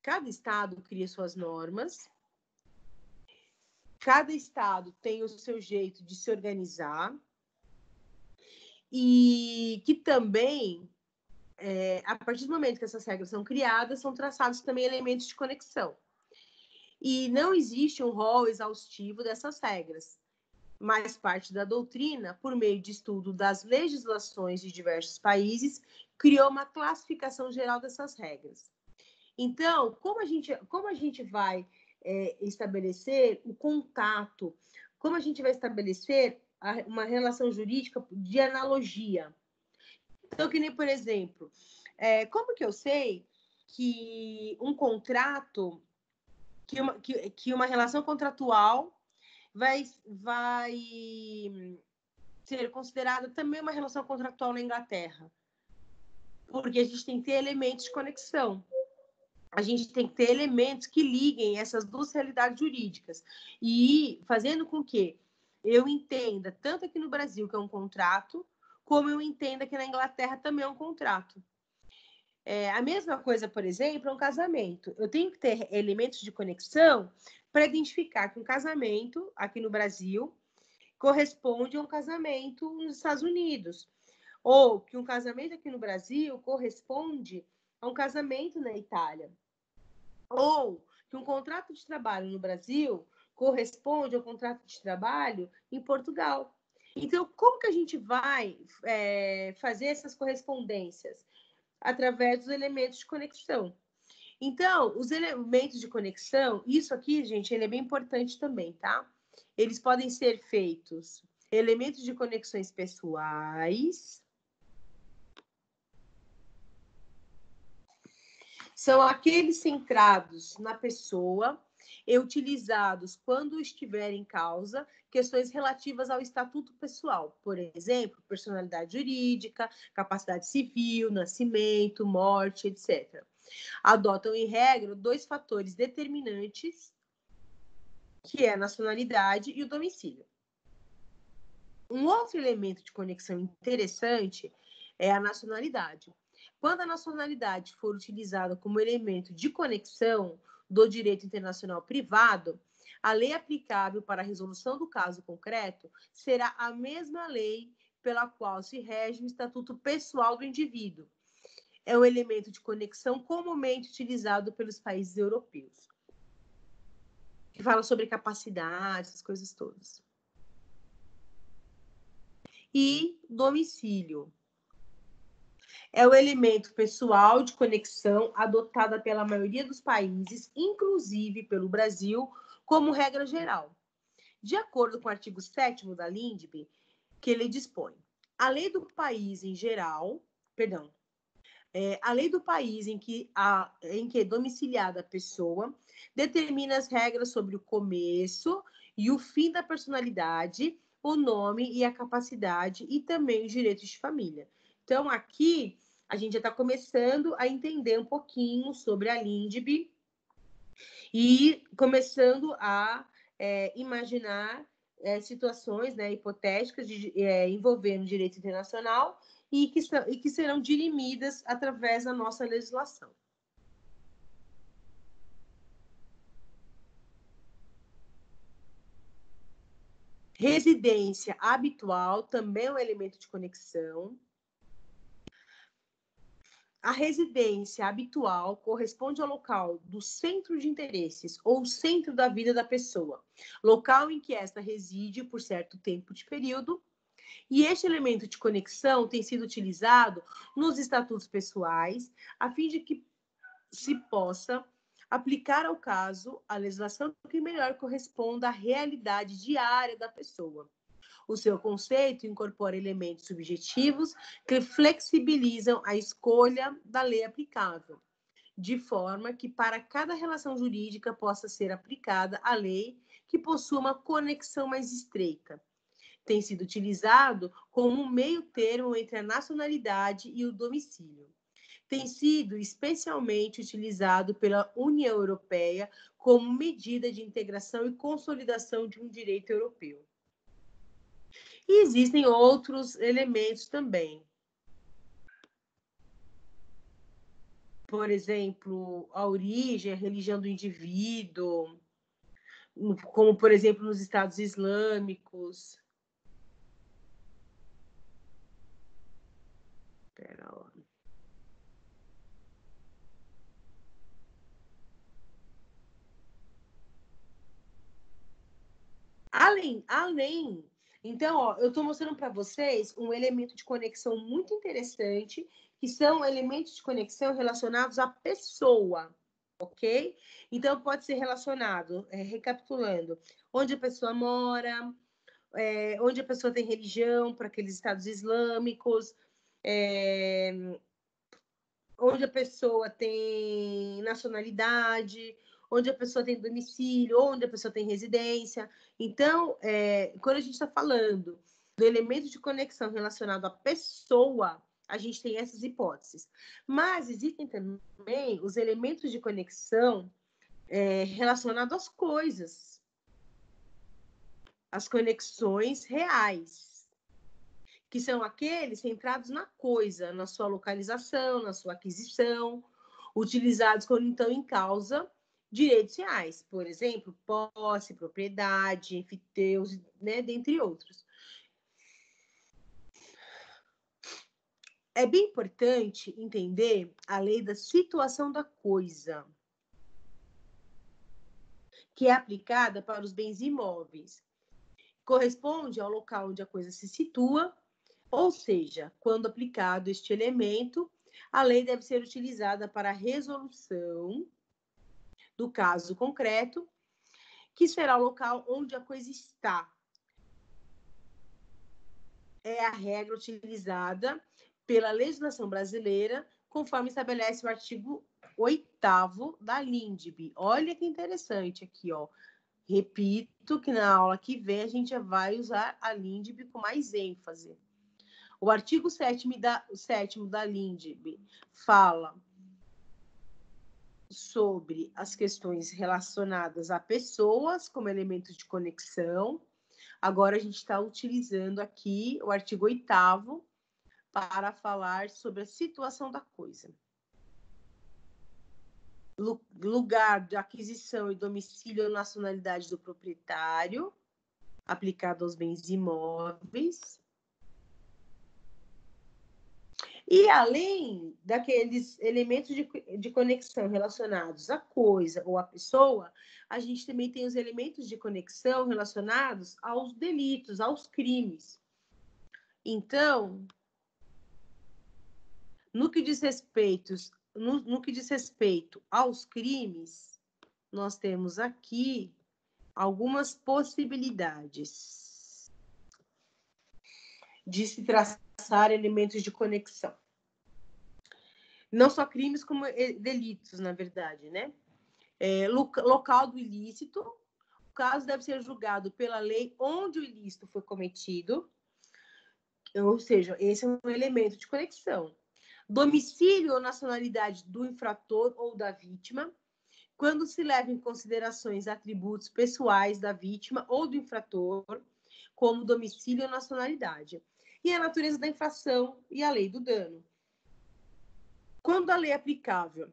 cada estado cria suas normas, cada estado tem o seu jeito de se organizar e que também, a partir do momento que essas regras são criadas, são traçados também elementos de conexão. E não existe um rol exaustivo dessas regras, mas parte da doutrina, por meio de estudo das legislações de diversos países, criou uma classificação geral dessas regras. Então, como a gente vai estabelecer o contato, como a gente vai estabelecer uma relação jurídica de analogia? Então, que nem, por exemplo, como que eu sei que um contrato, que uma relação contratual vai ser considerada também uma relação contratual na Inglaterra? Porque a gente tem que ter elementos de conexão. A gente tem que ter elementos que liguem essas duas realidades jurídicas e fazendo com que eu entenda, tanto aqui no Brasil, que é um contrato, como eu entenda que na Inglaterra também é um contrato. A mesma coisa, por exemplo, é um casamento. Eu tenho que ter elementos de conexão para identificar que um casamento aqui no Brasil corresponde a um casamento nos Estados Unidos, ou que um casamento aqui no Brasil corresponde a um casamento na Itália, ou que um contrato de trabalho no Brasil corresponde ao contrato de trabalho em Portugal. Então, como que a gente vai fazer essas correspondências? Através dos elementos de conexão. Então, os elementos de conexão, isso aqui, gente, ele é bem importante também, tá? Eles podem ser feitos elementos de conexões pessoais, são aqueles centrados na pessoa e utilizados quando estiver em causa questões relativas ao estatuto pessoal, por exemplo, personalidade jurídica, capacidade civil, nascimento, morte, etc. Adotam, em regra, dois fatores determinantes, que é a nacionalidade e o domicílio. Um outro elemento de conexão interessante é a nacionalidade. Quando a nacionalidade for utilizada como elemento de conexão do direito internacional privado, a lei aplicável para a resolução do caso concreto será a mesma lei pela qual se rege o estatuto pessoal do indivíduo. É um elemento de conexão comumente utilizado pelos países europeus, que fala sobre capacidade, essas coisas todas. E domicílio. É o elemento pessoal de conexão adotada pela maioria dos países, inclusive pelo Brasil, como regra geral. De acordo com o artigo 7º da LINDB, que ele dispõe, a lei do país em geral, a lei do país em que é domiciliada a pessoa determina as regras sobre o começo e o fim da personalidade, o nome e a capacidade e também os direitos de família. Então, aqui, a gente já está começando a entender um pouquinho sobre a LINDB e começando a imaginar situações, né, hipotéticas envolvendo direito internacional e que serão dirimidas através da nossa legislação. Residência habitual também é um elemento de conexão. A residência habitual corresponde ao local do centro de interesses ou centro da vida da pessoa, local em que esta reside por certo tempo de período. E este elemento de conexão tem sido utilizado nos estatutos pessoais, a fim de que se possa aplicar ao caso a legislação que melhor corresponda à realidade diária da pessoa. O seu conceito incorpora elementos subjetivos que flexibilizam a escolha da lei aplicável, de forma que para cada relação jurídica possa ser aplicada a lei que possua uma conexão mais estreita. tem sido utilizado como um meio termo entre a nacionalidade e o domicílio. Tem sido especialmente utilizado pela União Europeia como medida de integração e consolidação de um direito europeu. E existem outros elementos também. Por exemplo, a origem, a religião do indivíduo, como, por exemplo, nos Estados Islâmicos. Espera lá. Além, então, ó, eu estou mostrando para vocês um elemento de conexão muito interessante, que são elementos de conexão relacionados à pessoa, ok? Então, pode ser relacionado, recapitulando, onde a pessoa mora, onde a pessoa tem religião, para aqueles estados islâmicos, onde a pessoa tem nacionalidade, onde a pessoa tem domicílio, onde a pessoa tem residência. Então, quando a gente está falando do elemento de conexão relacionado à pessoa, a gente tem essas hipóteses. Mas existem também os elementos de conexão relacionados às coisas, as conexões reais, que são aqueles centrados na coisa, na sua localização, na sua aquisição, utilizados quando então em causa direitos reais, por exemplo, posse, propriedade, enfiteus, né, dentre outros. É bem importante entender a lei da situação da coisa, que é aplicada para os bens imóveis. Corresponde ao local onde a coisa se situa, ou seja, quando aplicado este elemento, a lei deve ser utilizada para a resolução do caso concreto, que será o local onde a coisa está. É a regra utilizada pela legislação brasileira, conforme estabelece o artigo 8º da LINDB. Olha que interessante aqui, ó. Repito que na aula que vem a gente vai usar a LINDB com mais ênfase. O artigo 7º da LINDB fala sobre as questões relacionadas a pessoas como elementos de conexão. Agora a gente está utilizando aqui o artigo 8º para falar sobre a situação da coisa. Lugar de aquisição e domicílio ou nacionalidade do proprietário, aplicado aos bens imóveis. E além daqueles elementos de conexão relacionados à coisa ou à pessoa, a gente também tem os elementos de conexão relacionados aos delitos, aos crimes. Então, no que diz respeito aos crimes, nós temos aqui algumas possibilidades de se traçar elementos de conexão. Não só crimes, como delitos, na verdade, né? Local do ilícito. O caso deve ser julgado pela lei onde o ilícito foi cometido. Ou seja, esse é um elemento de conexão. Domicílio ou nacionalidade do infrator ou da vítima, quando se leva em considerações atributos pessoais da vítima ou do infrator, como domicílio ou nacionalidade. E a natureza da infração e a lei do dano. Quando a lei aplicável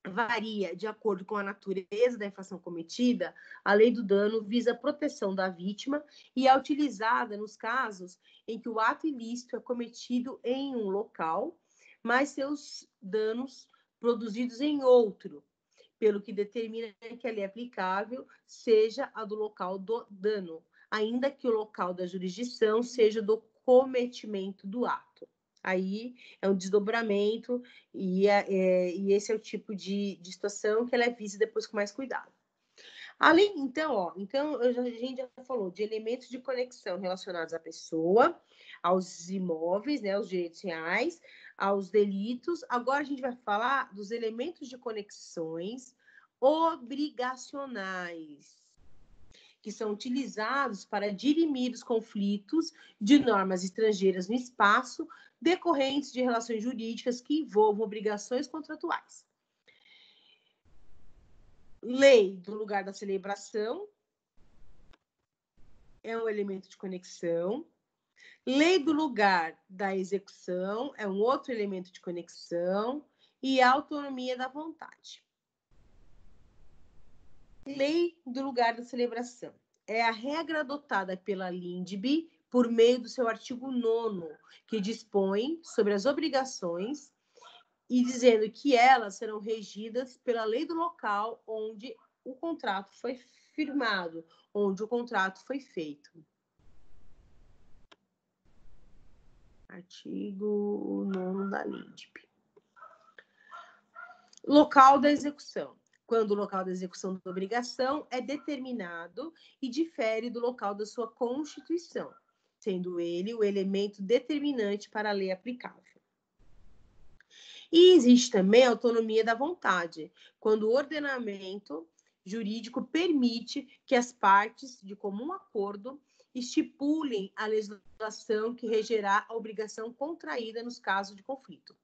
varia de acordo com a natureza da infração cometida, a lei do dano visa a proteção da vítima e é utilizada nos casos em que o ato ilícito é cometido em um local, mas seus danos produzidos em outro, pelo que determina que a lei aplicável seja a do local do dano, ainda que o local da jurisdição seja do cometimento do ato. Aí é um desdobramento e esse é o tipo de situação que ela é vista depois com mais cuidado. Além, então, a gente já falou de elementos de conexão relacionados à pessoa, aos imóveis, né, aos direitos reais, aos delitos. Agora a gente vai falar dos elementos de conexões obrigacionais, que são utilizados para dirimir os conflitos de normas estrangeiras no espaço decorrentes de relações jurídicas que envolvam obrigações contratuais. Lei do lugar da celebração é um elemento de conexão. Lei do lugar da execução é um outro elemento de conexão. E a autonomia da vontade. Lei do lugar da celebração é a regra adotada pela LINDB por meio do seu artigo 9º, que dispõe sobre as obrigações e dizendo que elas serão regidas pela lei do local onde o contrato foi firmado, onde o contrato foi feito. Artigo 9º da LINDB. Local da execução. Quando o local da execução da obrigação é determinado e difere do local da sua constituição, sendo ele o elemento determinante para a lei aplicável. E existe também a autonomia da vontade, quando o ordenamento jurídico permite que as partes, de comum acordo, estipulem a legislação que regerá a obrigação contraída nos casos de conflito.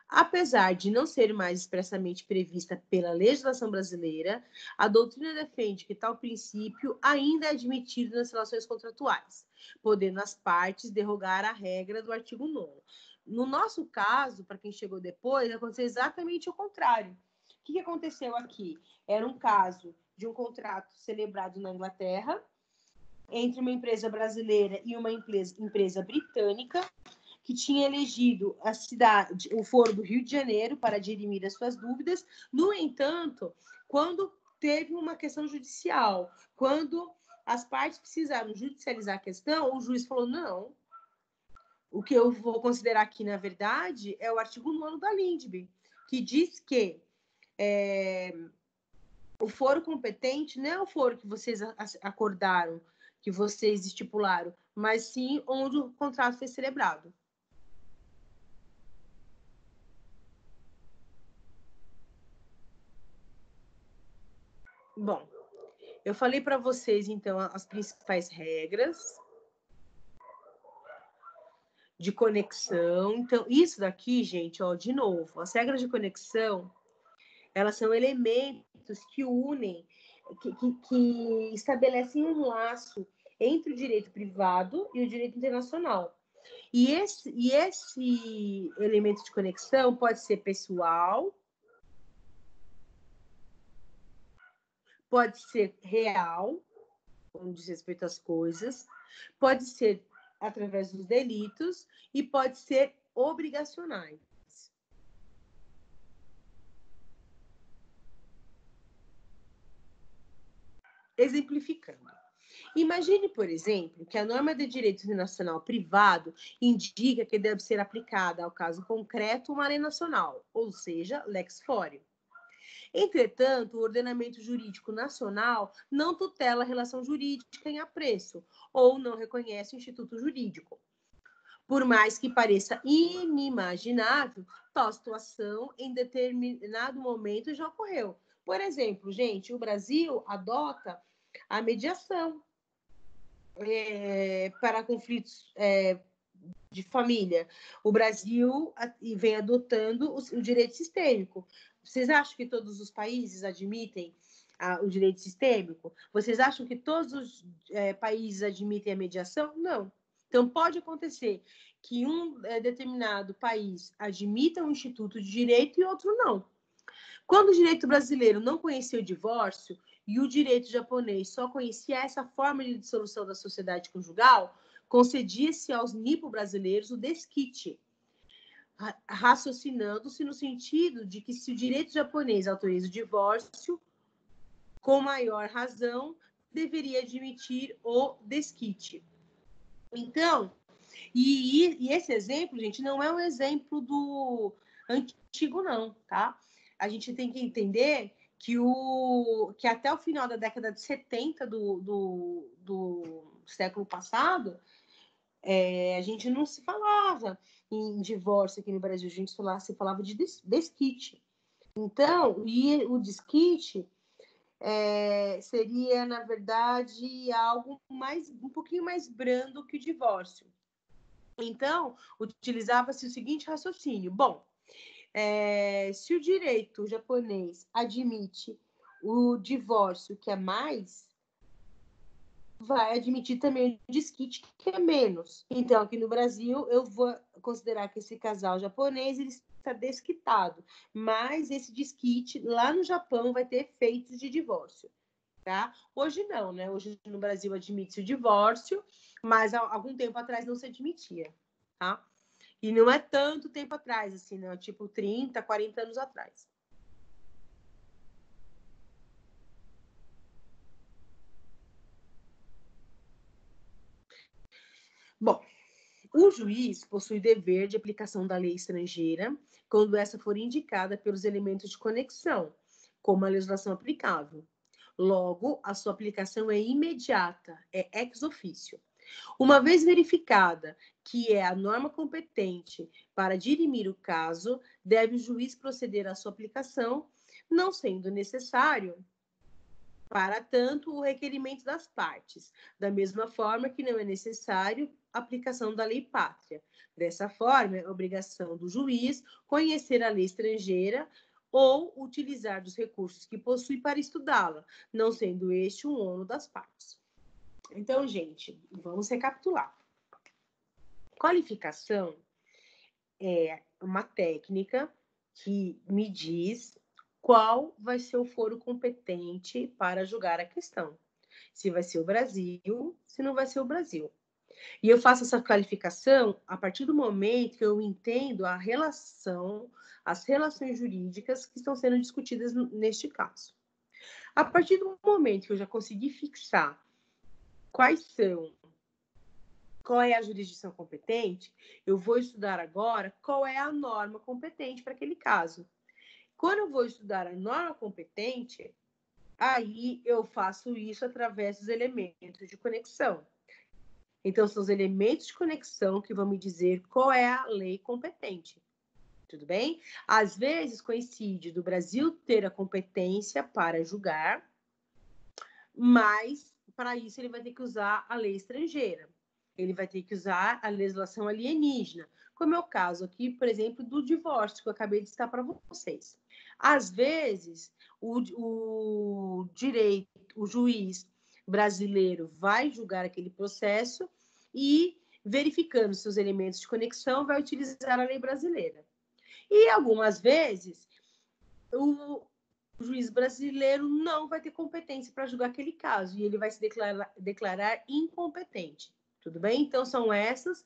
Apesar de não ser mais expressamente prevista pela legislação brasileira, a doutrina defende que tal princípio ainda é admitido nas relações contratuais, podendo as partes derrogar a regra do artigo 9º. No nosso caso, para quem chegou depois, aconteceu exatamente o contrário. O que aconteceu aqui? Era um caso de um contrato celebrado na Inglaterra entre uma empresa brasileira e uma empresa britânica, que tinha elegido a cidade, o Foro do Rio de Janeiro para dirimir as suas dúvidas. No entanto, quando teve uma questão judicial, quando as partes precisaram judicializar a questão, o juiz falou, não, o que eu vou considerar aqui, na verdade, é o artigo 9º da LINDB, que diz que o foro competente não é o foro que vocês acordaram, que vocês estipularam, mas sim onde o contrato foi celebrado. Bom, eu falei para vocês, então, as principais regras de conexão. Então, isso daqui, gente, ó, de novo, as regras de conexão, elas são elementos que unem, que estabelecem um laço entre o direito privado e o direito internacional. E esse elemento de conexão pode ser pessoal, pode ser real, quando diz respeito às coisas, pode ser através dos delitos e pode ser obrigacionais. Exemplificando. Imagine, por exemplo, que a norma de direito internacional privado indica que deve ser aplicada ao caso concreto uma lei nacional, ou seja, lex fori. Entretanto, o ordenamento jurídico nacional não tutela a relação jurídica em apreço ou não reconhece o instituto jurídico. Por mais que pareça inimaginável, tal situação em determinado momento já ocorreu. Por exemplo, gente, o Brasil adota a mediação para conflitos de família. O Brasil vem adotando o direito sistêmico. Vocês acham que todos os países admitem o direito sistêmico? Vocês acham que todos os países admitem a mediação? Não. Então, pode acontecer que um determinado país admita um instituto de direito e outro não. Quando o direito brasileiro não conhecia o divórcio e o direito japonês só conhecia essa forma de dissolução da sociedade conjugal, concedia-se aos nipo-brasileiros o desquite, raciocinando-se no sentido de que se o direito japonês autoriza o divórcio, com maior razão, deveria admitir o desquite. Então, e esse exemplo, gente, não é um exemplo do antigo, não, tá? A gente tem que entender que até o final da década de 70 do século passado, a gente não se falava em divórcio aqui no Brasil, a gente se falava de desquite. Então, e o desquite seria, na verdade, algo um pouquinho mais brando que o divórcio. Então, utilizava-se o seguinte raciocínio. Bom, se o direito japonês admite o divórcio, que é mais, vai admitir também o desquite, que é menos. Então, aqui no Brasil, eu vou considerar que esse casal japonês ele está desquitado, mas esse desquite lá no Japão vai ter efeitos de divórcio. Tá? Hoje não, né? Hoje no Brasil admite-se o divórcio, mas há algum tempo atrás não se admitia, tá? E não é tanto tempo atrás, assim, não, tipo 30, 40 anos atrás. Bom, o juiz possui dever de aplicação da lei estrangeira quando essa for indicada pelos elementos de conexão, como a legislação aplicável. Logo, a sua aplicação é imediata, é ex officio. Uma vez verificada que é a norma competente para dirimir o caso, deve o juiz proceder à sua aplicação, não sendo necessário, para tanto, o requerimento das partes, da mesma forma que não é necessário a aplicação da lei pátria. Dessa forma, é obrigação do juiz conhecer a lei estrangeira ou utilizar dos recursos que possui para estudá-la, não sendo este um ônus das partes. Então, gente, vamos recapitular. Qualificação é uma técnica que me diz qual vai ser o foro competente para julgar a questão. Se vai ser o Brasil, se não vai ser o Brasil. E eu faço essa qualificação a partir do momento que eu entendo a relação, as relações jurídicas que estão sendo discutidas neste caso. A partir do momento que eu já consegui fixar qual é a jurisdição competente, eu vou estudar agora qual é a norma competente para aquele caso. Quando eu vou estudar a norma competente, aí eu faço isso através dos elementos de conexão. Então, são os elementos de conexão que vão me dizer qual é a lei competente. Tudo bem? Às vezes, coincide do Brasil ter a competência para julgar, mas, para isso, ele vai ter que usar a lei estrangeira. Ele vai ter que usar a legislação alienígena, como é o caso aqui, por exemplo, do divórcio, que eu acabei de citar para vocês. Às vezes, o juiz brasileiro vai julgar aquele processo e, verificando seus elementos de conexão, vai utilizar a lei brasileira. E, algumas vezes, o juiz brasileiro não vai ter competência para julgar aquele caso e ele vai se declarar incompetente. Tudo bem? Então, são essas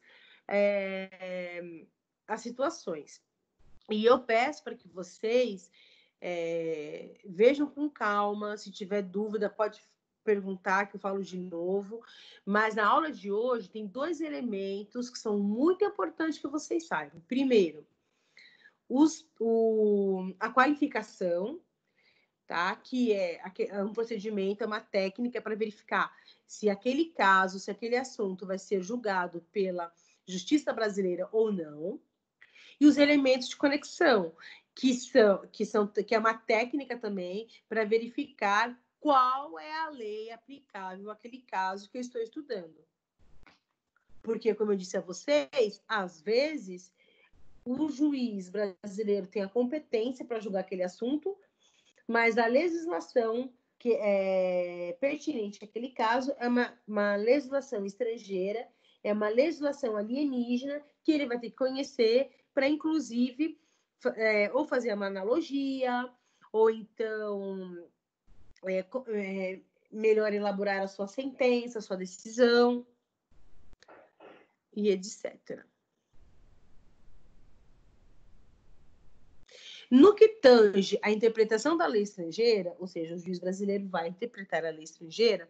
as situações. E eu peço para que vocês vejam com calma. Se tiver dúvida, pode perguntar, que eu falo de novo. Mas na aula de hoje, tem 2 elementos que são muito importantes que vocês saibam. Primeiro, a qualificação, tá? Que é um procedimento, é uma técnica para verificar se aquele caso, se aquele assunto vai ser julgado pela Justiça brasileira ou não. E os elementos de conexão, que é uma técnica também para verificar qual é a lei aplicável àquele caso que eu estou estudando. Porque, como eu disse a vocês, às vezes o juiz brasileiro tem a competência para julgar aquele assunto, mas a legislação que é pertinente àquele caso é uma legislação estrangeira, é uma legislação alienígena que ele vai ter que conhecer para, inclusive, ou fazer uma analogia, ou então melhor elaborar a sua sentença, a sua decisão, e etc. No que tange à interpretação da lei estrangeira, ou seja, o juiz brasileiro vai interpretar a lei estrangeira,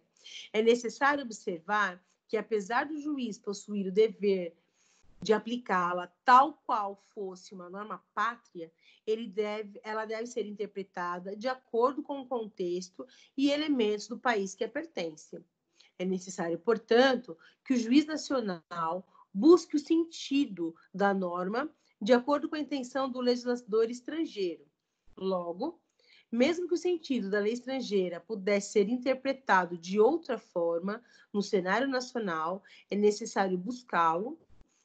é necessário observar que, apesar do juiz possuir o dever de aplicá-la tal qual fosse uma norma pátria, ela deve ser interpretada de acordo com o contexto e elementos do país que a pertence. É necessário, portanto, que o juiz nacional busque o sentido da norma de acordo com a intenção do legislador estrangeiro. Logo, Mesmo que o sentido da lei estrangeira pudesse ser interpretado de outra forma no cenário nacional, é necessário buscá-lo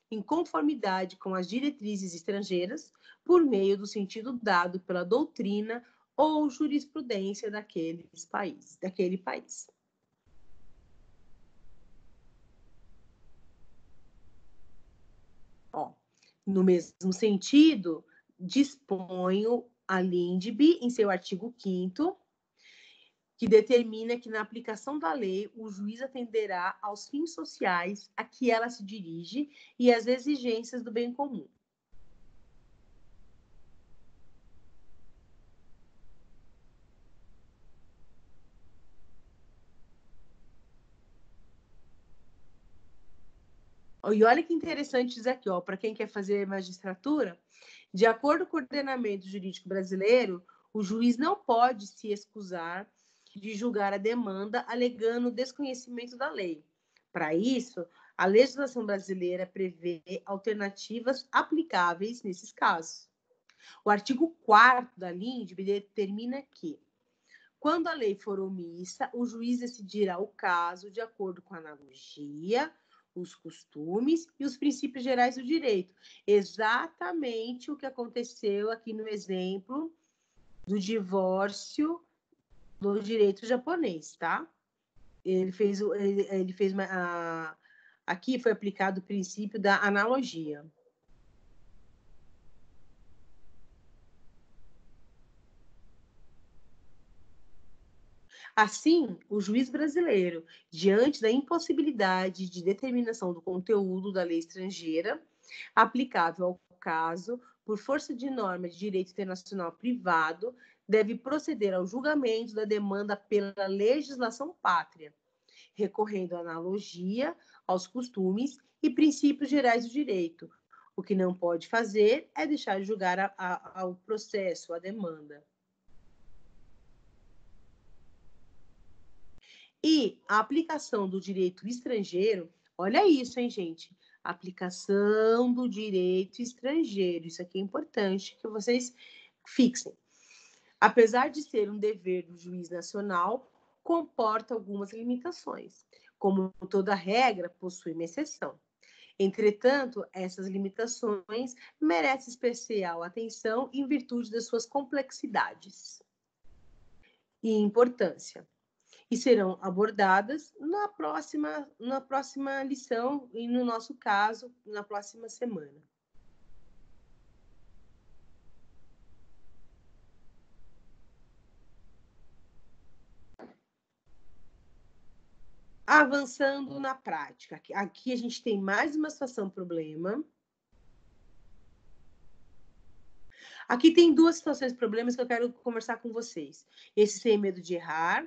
em conformidade com as diretrizes estrangeiras, por meio do sentido dado pela doutrina ou jurisprudência daquele país. Ó, no mesmo sentido, dispõe a LINDB, em seu artigo 5º, que determina que, na aplicação da lei, o juiz atenderá aos fins sociais a que ela se dirige e às exigências do bem comum. E olha que interessante isso aqui, para quem quer fazer magistratura, de acordo com o ordenamento jurídico brasileiro, o juiz não pode se excusar de julgar a demanda alegando desconhecimento da lei. Para isso, a legislação brasileira prevê alternativas aplicáveis nesses casos. O artigo 4º da LINDB determina que, quando a lei for omissa, o juiz decidirá o caso de acordo com a analogia, os costumes e os princípios gerais do direito. Exatamente o que aconteceu aqui no exemplo do divórcio do direito japonês, tá? Aqui foi aplicado o princípio da analogia. Assim, o juiz brasileiro, diante da impossibilidade de determinação do conteúdo da lei estrangeira aplicável ao caso, por força de norma de direito internacional privado, deve proceder ao julgamento da demanda pela legislação pátria, recorrendo à analogia, aos costumes e princípios gerais do direito. O que não pode fazer é deixar de julgar ao processo, a demanda. E a aplicação do direito estrangeiro, olha isso, hein, gente? Aplicação do direito estrangeiro. Isso aqui é importante que vocês fixem. Apesar de ser um dever do juiz nacional, comporta algumas limitações. Como toda regra, possui uma exceção. Entretanto, essas limitações merecem especial atenção em virtude das suas complexidades e importância, e serão abordadas na próxima lição e, no nosso caso, na próxima semana. Avançando na prática. Aqui a gente tem mais uma situação problema. Aqui tem duas situações problemas que eu quero conversar com vocês. Esse sem medo de errar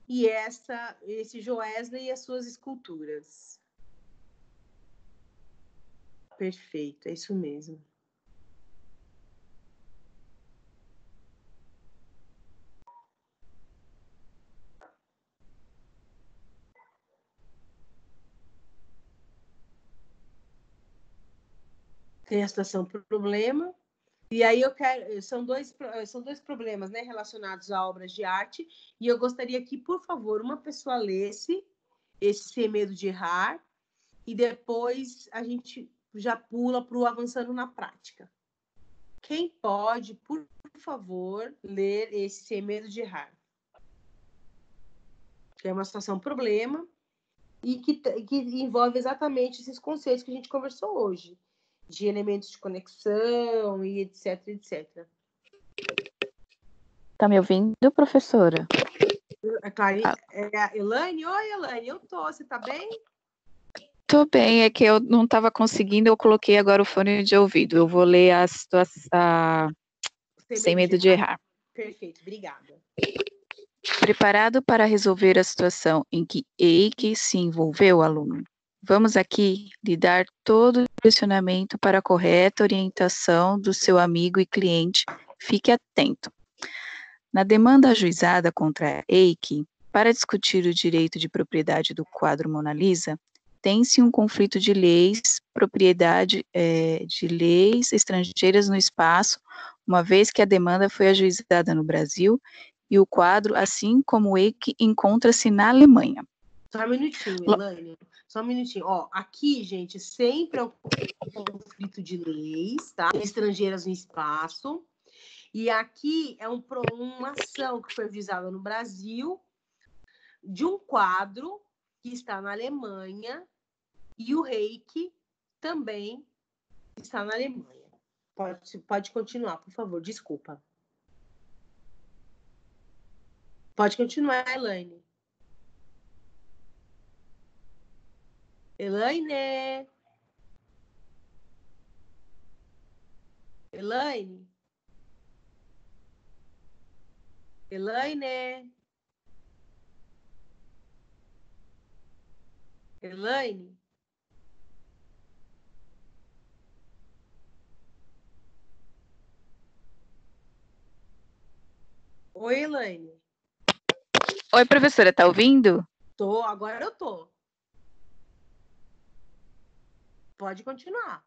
e esse Joesley e as suas esculturas. Perfeito, é isso mesmo. Tem a situação problema. E aí são dois problemas, né, relacionados a obras de arte, e eu gostaria que, por favor, uma pessoa lesse esse Sem Medo de Errar, e depois a gente já pula para o Avançando na Prática. Quem pode, por favor, ler esse Sem Medo de Errar? Que é uma situação problema e que envolve exatamente esses conceitos que a gente conversou hoje, de elementos de conexão e etc, etc. Tá me ouvindo, professora? É a Elaine? Oi, Elaine, eu tô. Você tá bem? Tô bem, é que eu não estava conseguindo, eu coloquei agora o fone de ouvido. Eu vou ler a situação Sem Medo de Errar. Perfeito, obrigada. Preparado para resolver a situação em que Eike se envolveu, aluno? Vamos aqui lhe dar todo o direcionamento para a correta orientação do seu amigo e cliente. Fique atento. Na demanda ajuizada contra Eike, para discutir o direito de propriedade do quadro Mona Lisa, tem-se um conflito de leis, de leis estrangeiras no espaço uma vez que a demanda foi ajuizada no Brasil e o quadro, assim como o EIC, encontra-se na Alemanha. Só um minutinho, Elaine. Só um minutinho. Ó, aqui, gente, sempre é um conflito de leis, tá? Estrangeiras no espaço. E aqui é uma ação que foi ajuizada no Brasil de um quadro que está na Alemanha e o reiki também está na Alemanha. Pode continuar, por favor. Desculpa. Pode continuar, Elaine. Elaine? Elaine? Elaine? Elaine? Oi, Elaine. Oi, professora, tá ouvindo? Tô, agora eu tô. Pode continuar.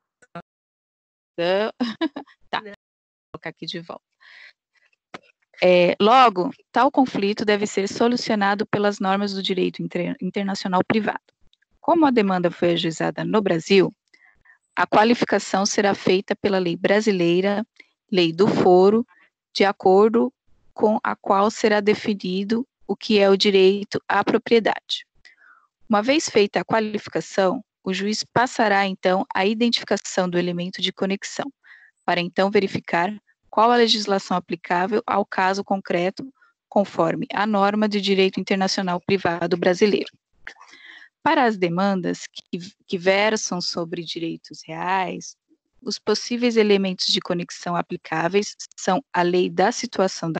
Tá, vou colocar aqui de volta. Logo, tal conflito deve ser solucionado pelas normas do direito internacional privado. Como a demanda foi ajuizada no Brasil, a qualificação será feita pela lei brasileira, lei do foro, de acordo com a qual será definido o que é o direito à propriedade. Uma vez feita a qualificação, o juiz passará então à identificação do elemento de conexão, para então verificar qual a legislação aplicável ao caso concreto, conforme a norma de direito internacional privado brasileiro. Para as demandas que versam sobre direitos reais, os possíveis elementos de conexão aplicáveis são a lei da situação da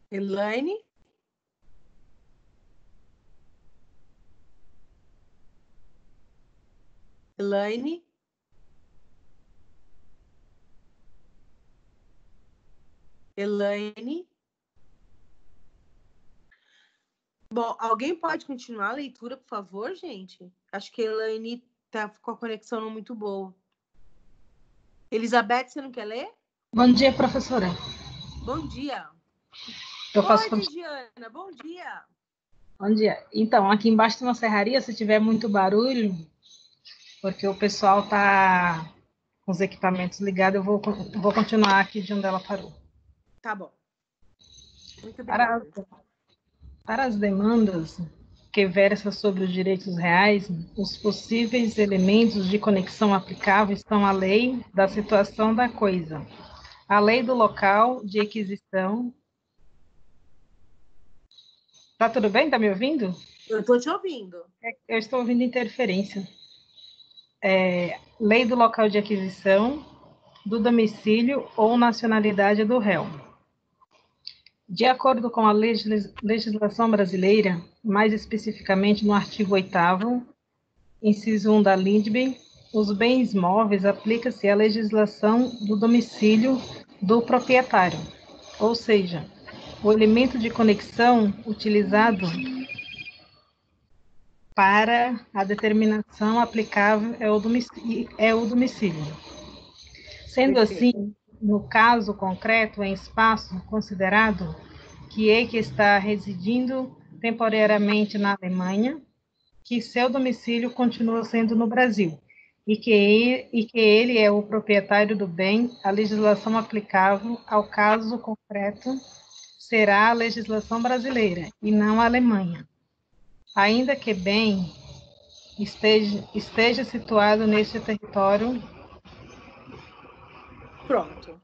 Elaine? Elaine? Elaine? Bom, alguém pode continuar a leitura, por favor, gente? Acho que a Elaine tá com a conexão não muito boa. Elizabeth, você não quer ler? Bom dia, professora. Bom dia. Eu posso Oi, continuar? Diana, bom dia. Bom dia. Então, aqui embaixo tem uma serraria, se tiver muito barulho, porque o pessoal está com os equipamentos ligados, eu vou continuar aqui de onde ela parou. Tá bom. Muito obrigada. Para as demandas que versam sobre os direitos reais, os possíveis elementos de conexão aplicáveis são a lei da situação da coisa, a lei do local de aquisição. Tá tudo bem? Tá me ouvindo? Eu estou te ouvindo. Eu estou ouvindo interferência. Lei do local de aquisição, do domicílio ou nacionalidade do réu. De acordo com a legislação brasileira, mais especificamente no artigo 8º, inciso 1 da LINDB, os bens móveis aplica-se à legislação do domicílio do proprietário, ou seja, o elemento de conexão utilizado para a determinação aplicável é o domicílio. Sendo assim, no caso concreto, em espaço considerado que EIC está residindo temporariamente na Alemanha, que seu domicílio continua sendo no Brasil, e que ele é o proprietário do bem, a legislação aplicável ao caso concreto será a legislação brasileira, e não a Alemanha. Ainda que bem esteja situado neste território. Pronto.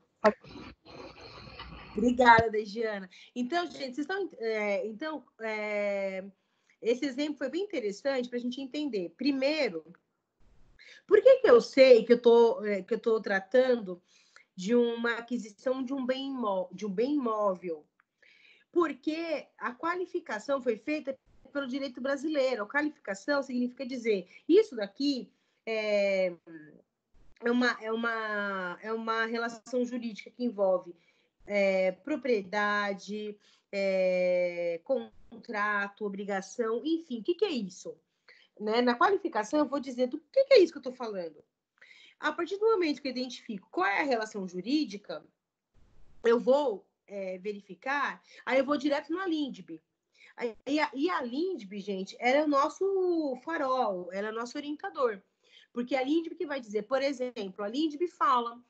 Obrigada, Diana. Então, gente, vocês estão. Esse exemplo foi bem interessante para a gente entender. Primeiro, Por que eu sei que eu tô tratando de uma aquisição de um bem imóvel? Porque a qualificação foi feita pelo direito brasileiro. A qualificação significa dizer, isso daqui é uma relação jurídica que envolve propriedade, contrato, obrigação, enfim, o que é isso? Né? Na qualificação, eu vou dizer do que é isso que eu estou falando. A partir do momento que eu identifico qual é a relação jurídica, eu vou verificar, aí eu vou direto na LINDB. E a LINDB, gente, ela é o nosso farol, ela é o nosso orientador. Porque a LINDB que vai dizer, por exemplo, a LINDB fala,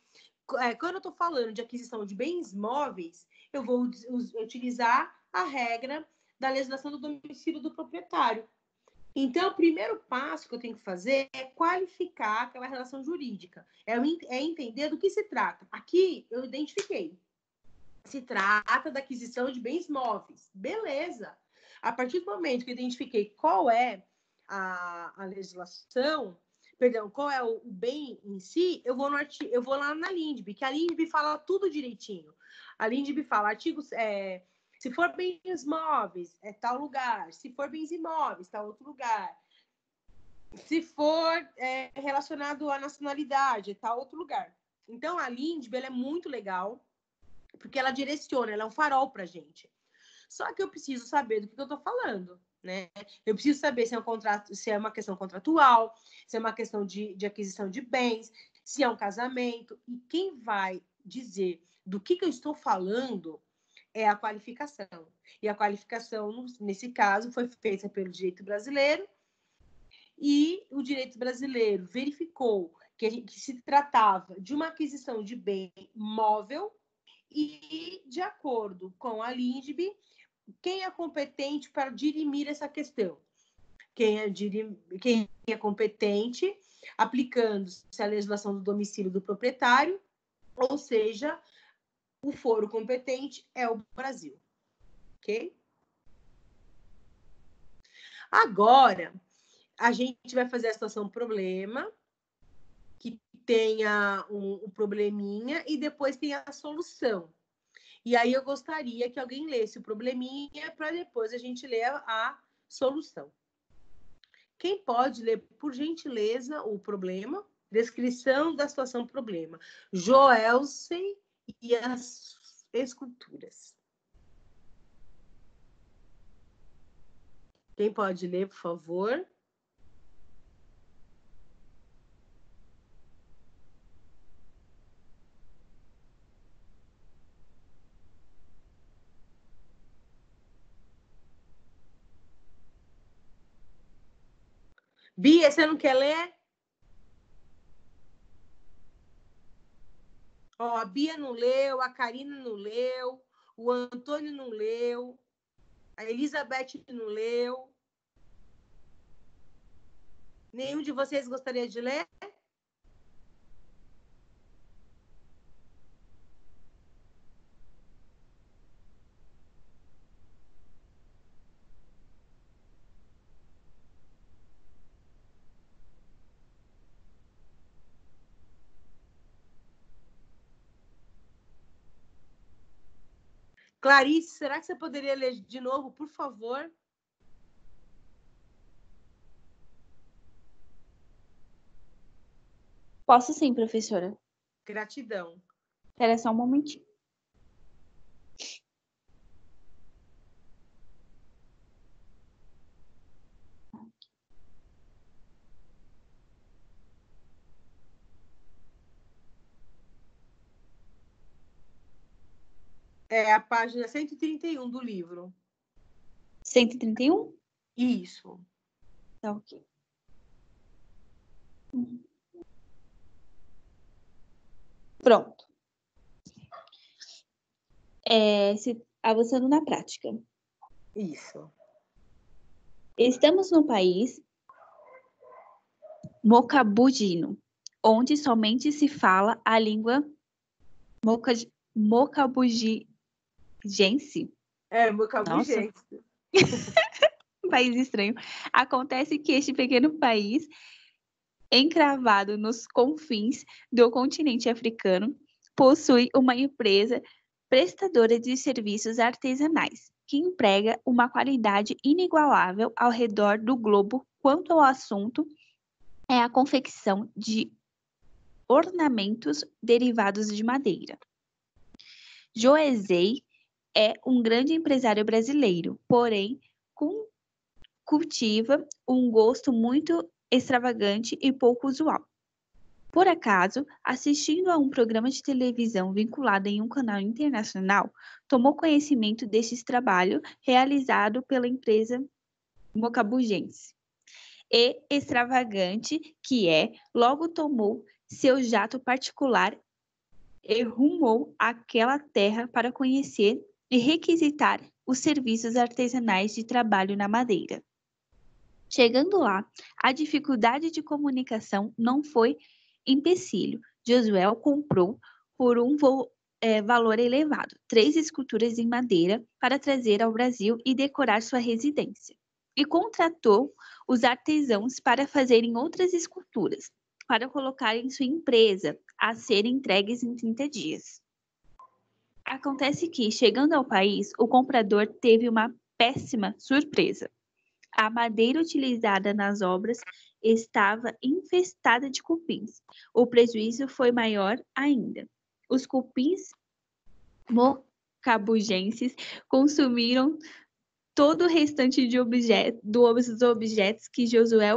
quando eu estou falando de aquisição de bens móveis, eu vou utilizar a regra da legislação do domicílio do proprietário. Então, o primeiro passo que eu tenho que fazer é qualificar aquela relação jurídica. É entender do que se trata. Aqui, eu identifiquei. Se trata da aquisição de bens móveis. Beleza. A partir do momento que eu identifiquei qual é a legislação, perdão, qual é o bem em si, eu vou lá na LINDB, que a LINDB fala tudo direitinho. A LINDB fala artigos... se for bens móveis, é tal lugar. Se for bens imóveis, tal outro lugar. Se for relacionado à nacionalidade, é tal outro lugar. Então, a LINDB ela é muito legal, porque ela direciona, ela é um farol para a gente. Só que eu preciso saber do que eu estou falando, né? Eu preciso saber se é um contrato, se é uma questão contratual, se é uma questão de aquisição de bens, se é um casamento. E quem vai dizer do que eu estou falando é a qualificação. E a qualificação, nesse caso, foi feita pelo direito brasileiro, e o direito brasileiro verificou que se tratava de uma aquisição de bem móvel, e, de acordo com a LINDB, quem é competente para dirimir essa questão? Quem é competente, aplicando-se a legislação do domicílio do proprietário, ou seja, o foro competente é o Brasil. Ok? Agora, a gente vai fazer a situação problema, que tenha um probleminha, e depois tem a solução. E aí eu gostaria que alguém lesse o probleminha para depois a gente ler a solução. Quem pode ler, por gentileza, o problema? Descrição da situação problema. Joelsen e as esculturas. Quem pode ler, por favor? Bia, você não quer ler? Ó, a Bia não leu, a Karina não leu, o Antônio não leu, a Elizabeth não leu. Nenhum de vocês gostaria de ler? Clarice, será que você poderia ler de novo, por favor? Posso sim, professora. Gratidão. Espera só um momentinho. É a página 131 do livro. 131? Isso. Tá ok. Pronto. Avançando na prática. Isso. Estamos no país mocabugino, onde somente se fala a língua mocabugense. Mocabugense. Um país estranho. Acontece que este pequeno país encravado nos confins do continente africano, possui uma empresa prestadora de serviços artesanais, que emprega uma qualidade inigualável ao redor do globo quanto ao assunto é a confecção de ornamentos derivados de madeira. Joesei é um grande empresário brasileiro, porém cultiva um gosto muito extravagante e pouco usual. Por acaso, assistindo a um programa de televisão vinculado em um canal internacional, tomou conhecimento deste trabalho realizado pela empresa mocabujense. E extravagante que é, logo tomou seu jato particular e rumou àquela terra para conhecer e requisitar os serviços artesanais de trabalho na madeira. Chegando lá, a dificuldade de comunicação não foi empecilho. Josué comprou por um valor elevado 3 esculturas em madeira para trazer ao Brasil e decorar sua residência. E contratou os artesãos para fazerem outras esculturas, para colocar em sua empresa, a serem entregues em 30 dias. Acontece que, chegando ao país, o comprador teve uma péssima surpresa. A madeira utilizada nas obras estava infestada de cupins. O prejuízo foi maior ainda. Os cupins mocabujenses consumiram todo o restante dos objetos que Josué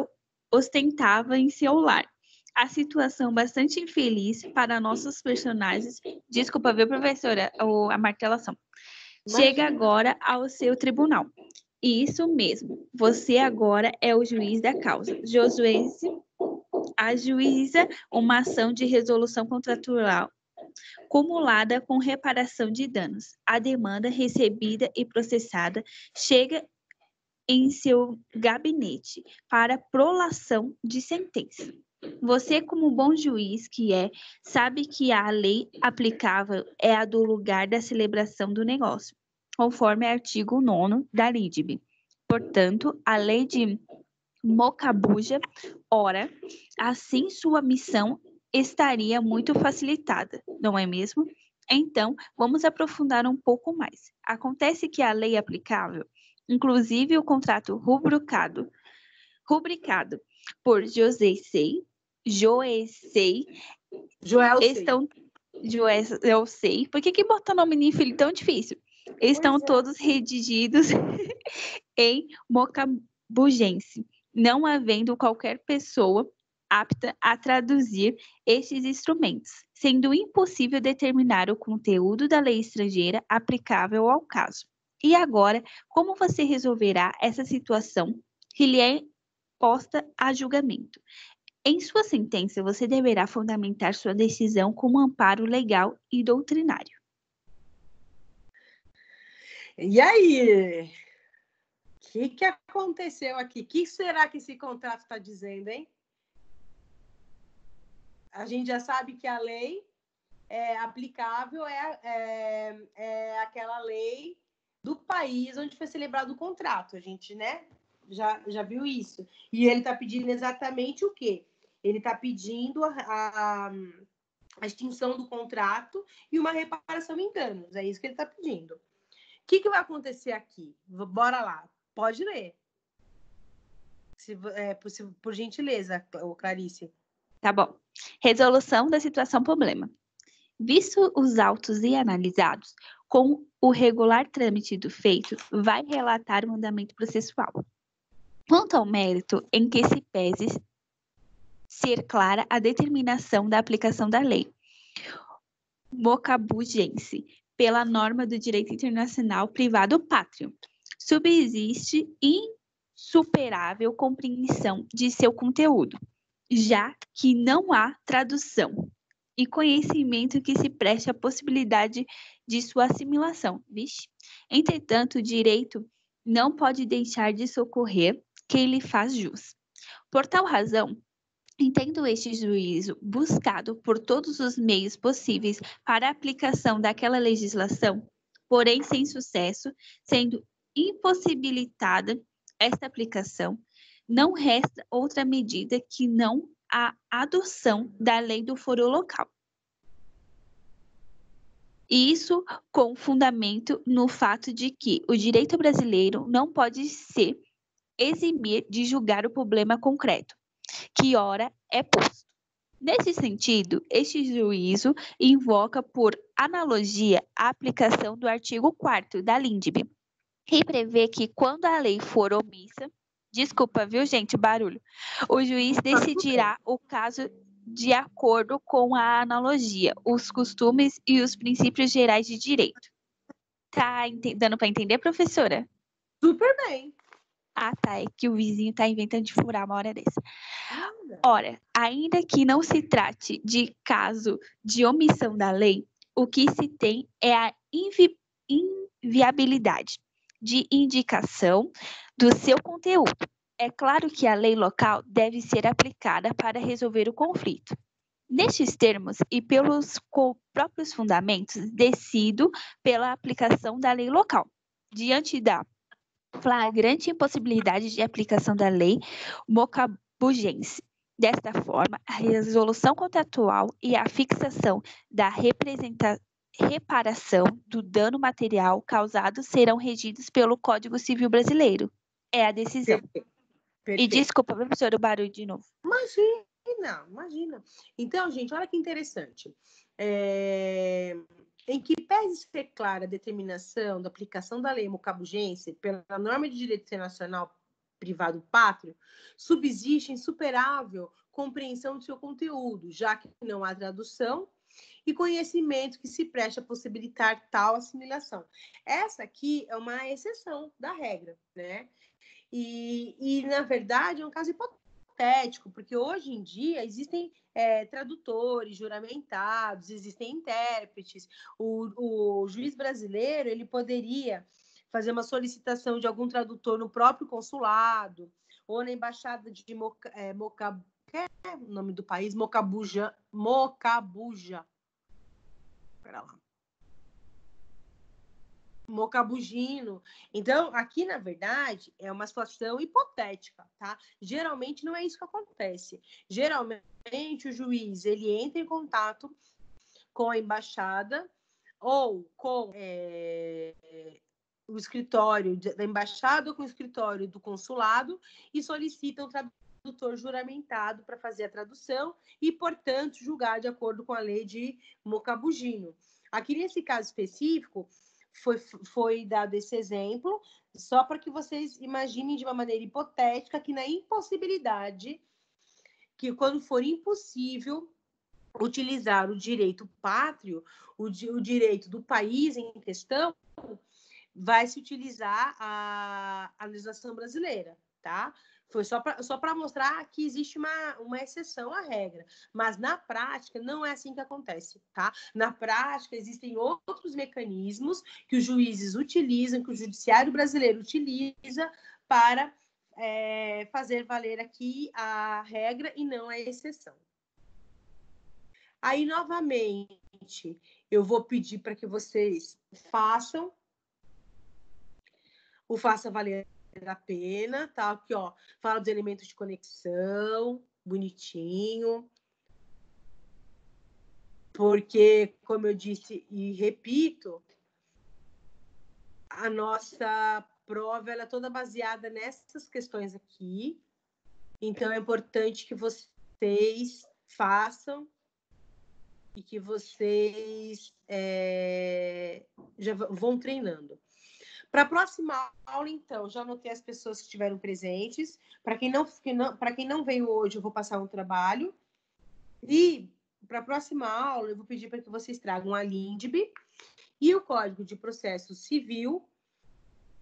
ostentava em seu lar. A situação bastante infeliz para nossos personagens. Desculpa, viu, professora, a martelação. Chega agora ao seu tribunal. Isso mesmo, você agora é o juiz da causa. Josué ajuiza uma ação de resolução contratual cumulada com reparação de danos. A demanda recebida e processada chega em seu gabinete para prolação de sentença. Você, como bom juiz que é, sabe que a lei aplicável é a do lugar da celebração do negócio, conforme artigo 9º da LIDB. Portanto, a lei de Mocabuja, ora, assim sua missão estaria muito facilitada, não é mesmo? Então, vamos aprofundar um pouco mais. Acontece que a lei aplicável, inclusive o contrato rubricado por Joesei, por que botar nome em filho tão difícil? Estão todos redigidos em mocabujense, não havendo qualquer pessoa apta a traduzir estes instrumentos, sendo impossível determinar o conteúdo da lei estrangeira aplicável ao caso. E agora, como você resolverá essa situação que lhe é posta a julgamento? Em sua sentença, você deverá fundamentar sua decisão com um amparo legal e doutrinário. E aí? O que aconteceu aqui? O que será que esse contrato está dizendo, hein? A gente já sabe que a lei aplicável é aquela lei do país onde foi celebrado o contrato. A gente, né, já viu isso. E ele está pedindo exatamente o quê? Ele está pedindo a extinção do contrato e uma reparação em danos. É isso que ele está pedindo. O que vai acontecer aqui? Bora lá. Pode ler. Por gentileza, Clarice. Tá bom. Resolução da situação problema. Visto os autos e analisados, com o regular trâmite do feito, vai relatar o mandamento processual. Quanto ao mérito em que se pese ser clara a determinação da aplicação da lei mocabujense pela norma do direito internacional privado pátrio, subsiste insuperável compreensão de seu conteúdo, já que não há tradução e conhecimento que se preste à possibilidade de sua assimilação. Entretanto, o direito não pode deixar de socorrer quem lhe faz jus. Por tal razão, entendo este juízo buscado por todos os meios possíveis para a aplicação daquela legislação, porém sem sucesso, sendo impossibilitada esta aplicação, não resta outra medida que não a adoção da lei do foro local. Isso com fundamento no fato de que o direito brasileiro não pode se eximir de julgar o problema concreto, que ora é posto. Nesse sentido, este juízo invoca por analogia a aplicação do artigo 4º da LINDB, que prevê que quando a lei for omissa, desculpa, viu, gente, o barulho, o juiz decidirá o caso de acordo com a analogia, os costumes e os princípios gerais de direito. Tá dando para entender, professora? Super bem. Ah, tá, é que o vizinho tá inventando de furar uma hora dessa. Nada. Ora, ainda que não se trate de caso de omissão da lei, o que se tem é a inviabilidade de indicação do seu conteúdo. É claro que a lei local deve ser aplicada para resolver o conflito. Nestes termos e pelos próprios fundamentos, decido pela aplicação da lei local. Diante da flagrante impossibilidade de aplicação da lei mocabugense. Desta forma, a resolução contratual e a fixação da reparação do dano material causado serão regidos pelo Código Civil Brasileiro. É a decisão. Perfeito. E desculpa, professor, o barulho de novo. Imagina. Então, gente, olha que interessante. Em que pese ser clara a determinação da aplicação da lei mocabugense pela norma de direito internacional privado pátrio, subsiste insuperável compreensão do seu conteúdo, já que não há tradução e conhecimento que se preste a possibilitar tal assimilação. Essa aqui é uma exceção da regra, né? E na verdade, é um caso hipotético, porque hoje em dia existem tradutores juramentados, existem intérpretes. O juiz brasileiro ele poderia fazer uma solicitação de algum tradutor no próprio consulado ou na embaixada de o nome do país? Mocabuja. Pera lá. Mocabugino. Então, aqui, na verdade, é uma situação hipotética, tá? Geralmente não é isso que acontece. Geralmente, o juiz, ele entra em contato com a embaixada ou com o escritório da embaixada ou com o escritório do consulado e solicita um tradutor juramentado para fazer a tradução e, portanto, julgar de acordo com a lei de Mocabugino. Aqui, nesse caso específico, foi dado esse exemplo, só para que vocês imaginem de uma maneira hipotética que na impossibilidade, que quando for impossível utilizar o direito pátrio, o direito do país em questão, vai se utilizar a legislação brasileira, tá? Foi só para mostrar que existe uma exceção à regra. Mas, na prática, não é assim que acontece, tá? Na prática, existem outros mecanismos que os juízes utilizam, que o judiciário brasileiro utiliza para fazer valer aqui a regra e não a exceção. Aí, novamente, eu vou pedir para que vocês façam o Faça Valer a Pena, tá? Aqui, ó, fala dos elementos de conexão, bonitinho. Porque, como eu disse e repito, a nossa prova ela é toda baseada nessas questões aqui. Então, é importante que vocês façam e que vocês já vão treinando. Para a próxima aula, então, já anotei as pessoas que estiveram presentes. Para quem não veio hoje, eu vou passar um trabalho. E para a próxima aula, eu vou pedir para que vocês tragam a LINDB e o Código de Processo Civil,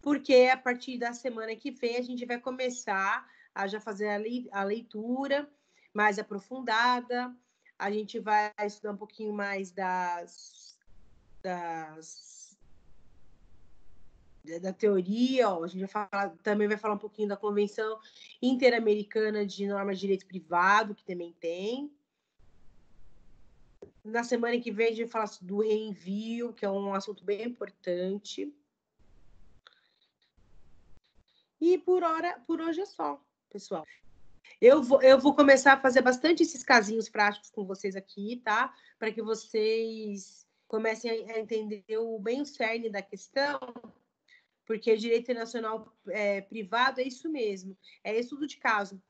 porque a partir da semana que vem a gente vai começar a já fazer a leitura mais aprofundada. A gente vai estudar um pouquinho mais da teoria, ó. A gente também vai falar um pouquinho da Convenção Interamericana de Normas de Direito Privado, que também tem. Na semana que vem a gente vai falar do reenvio, que é um assunto bem importante. E por hoje é só, pessoal. Eu vou começar a fazer bastante esses casinhos práticos com vocês aqui, tá? Para que vocês comecem a entender bem o cerne da questão, porque direito internacional privado é isso mesmo, é estudo de caso.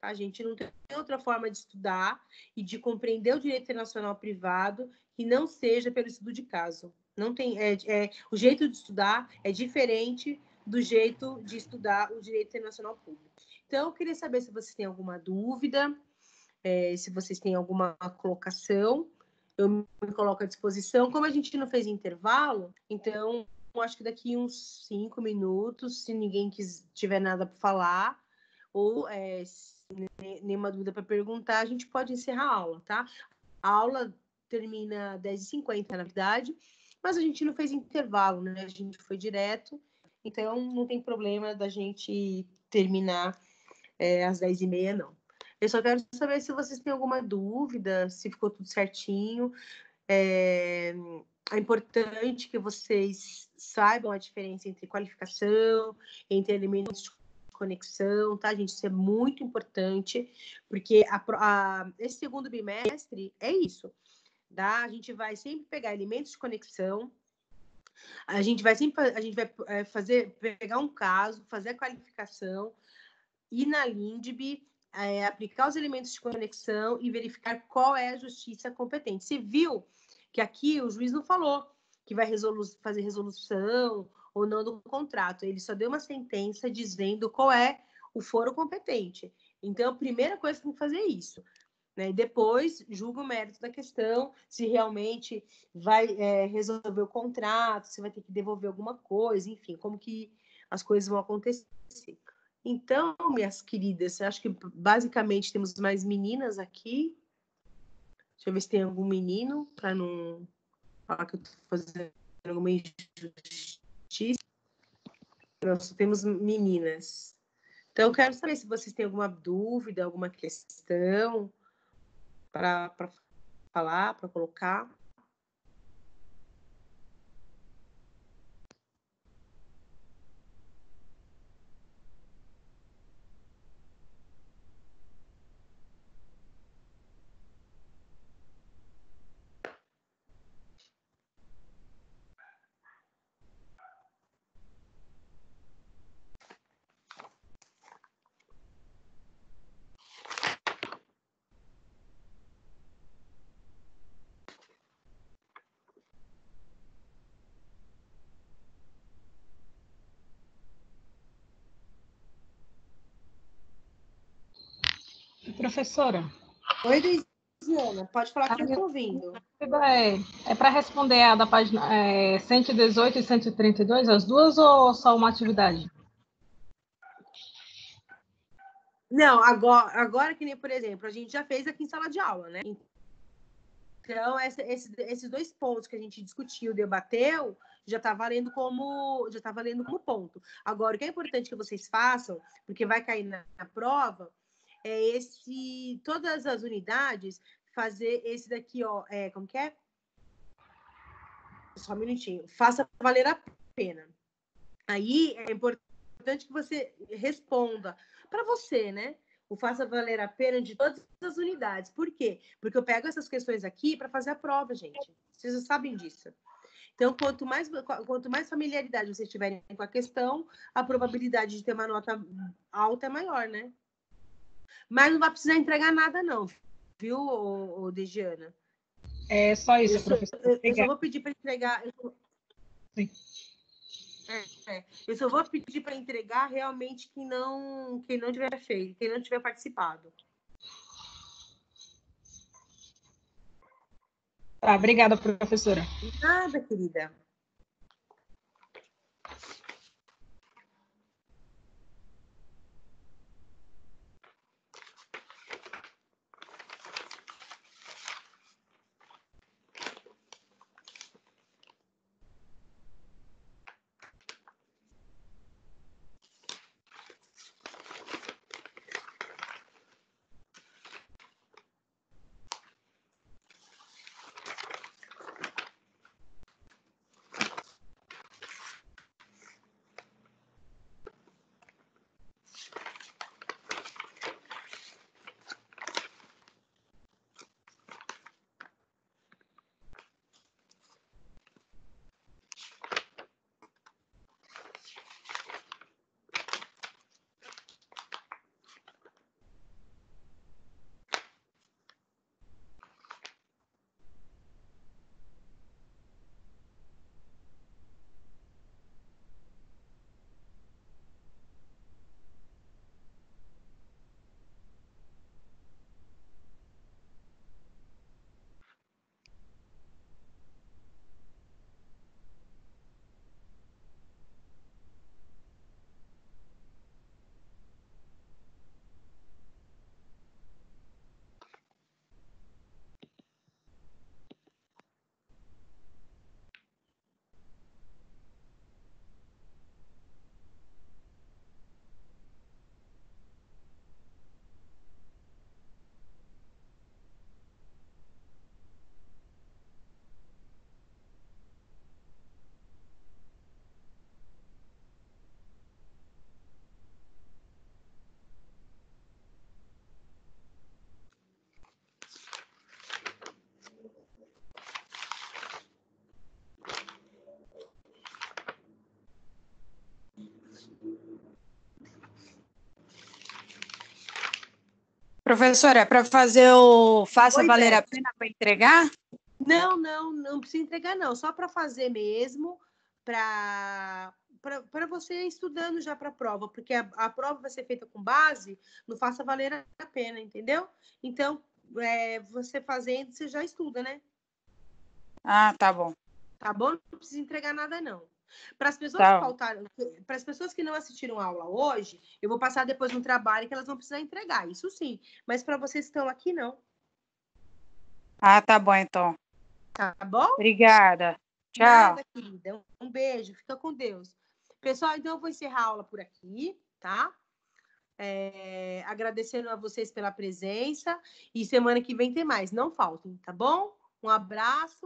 Tá? A gente não tem outra forma de estudar e de compreender o direito internacional privado que não seja pelo estudo de caso. Não tem, o jeito de estudar é diferente do jeito de estudar o direito internacional público. Então, eu queria saber se vocês têm alguma dúvida, se vocês têm alguma colocação, eu me coloco à disposição. Como a gente não fez intervalo, então, eu acho que daqui uns 5 minutos, se ninguém tiver nada para falar, ou nenhuma dúvida para perguntar, a gente pode encerrar a aula, tá? A aula termina 10h50, na verdade, mas a gente não fez intervalo, né? A gente foi direto, então não tem problema da gente terminar às 10h30, não. Eu só quero saber se vocês têm alguma dúvida, se ficou tudo certinho. É importante que vocês saibam a diferença entre qualificação, entre elementos de conexão, tá, gente? Isso é muito importante, porque esse segundo bimestre é isso, tá? A gente vai sempre pegar elementos de conexão, a gente vai pegar um caso, fazer a qualificação, ir na LINDB, aplicar os elementos de conexão e verificar qual é a justiça competente. Você viu que aqui o juiz não falou que vai fazer resolução ou não do contrato. Ele só deu uma sentença dizendo qual é o foro competente. Então, a primeira coisa que tem que fazer é isso. Né? E depois, julga o mérito da questão, se realmente vai resolver o contrato, se vai ter que devolver alguma coisa, enfim, como que as coisas vão acontecer. Então, minhas queridas, acho que basicamente temos mais meninas aqui. Deixa eu ver se tem algum menino, para não falar que eu estou fazendo alguma injustiça. Nós temos meninas. Então, eu quero saber se vocês têm alguma dúvida, alguma questão para falar, para colocar. Professora. Oi, Deisiana, pode falar que eu estou ouvindo. É para responder a da página 118 e 132, as duas, ou só uma atividade? Não, agora que nem, por exemplo, a gente já fez aqui em sala de aula, né? Então, esses dois pontos que a gente discutiu, debateu, já está valendo como ponto. Agora, o que é importante que vocês façam, porque vai cair na prova, é todas as unidades, fazer esse daqui, ó, como que é? Só um minutinho. Faça valer a pena. Aí, é importante que você responda para você, né? O faça valer a pena de todas as unidades. Por quê? Porque eu pego essas questões aqui para fazer a prova, gente. Vocês já sabem disso. Então, quanto mais familiaridade vocês tiverem com a questão, a probabilidade de ter uma nota alta é maior, né? Mas não vai precisar entregar nada, não. Viu, Degiana? É só isso, professora. Eu só vou pedir para entregar... Sim. Eu só vou pedir para entregar realmente quem não tiver feito, quem não tiver participado. Tá, obrigada, professora. Nada, querida. Professora, é para fazer o Faça Pois Valer é. a Pena para entregar? Não precisa entregar, não. Só para fazer mesmo, para você ir estudando já para a prova, porque a prova vai ser feita com base no Faça Valer a Pena, entendeu? Então, você fazendo, você já estuda, né? Ah, tá bom. Tá bom? Não precisa entregar nada, não. Para as pessoas Tá. que faltaram, para as pessoas que não assistiram a aula hoje, eu vou passar depois no trabalho que elas vão precisar entregar, isso sim. Mas para vocês que estão aqui, não. Ah, tá bom, então. Tá bom? Obrigada. Tchau. Nada, querida. Um beijo. Fica com Deus. Pessoal, então eu vou encerrar a aula por aqui, tá? Agradecendo a vocês pela presença. E semana que vem tem mais. Não faltem, tá bom? Um abraço.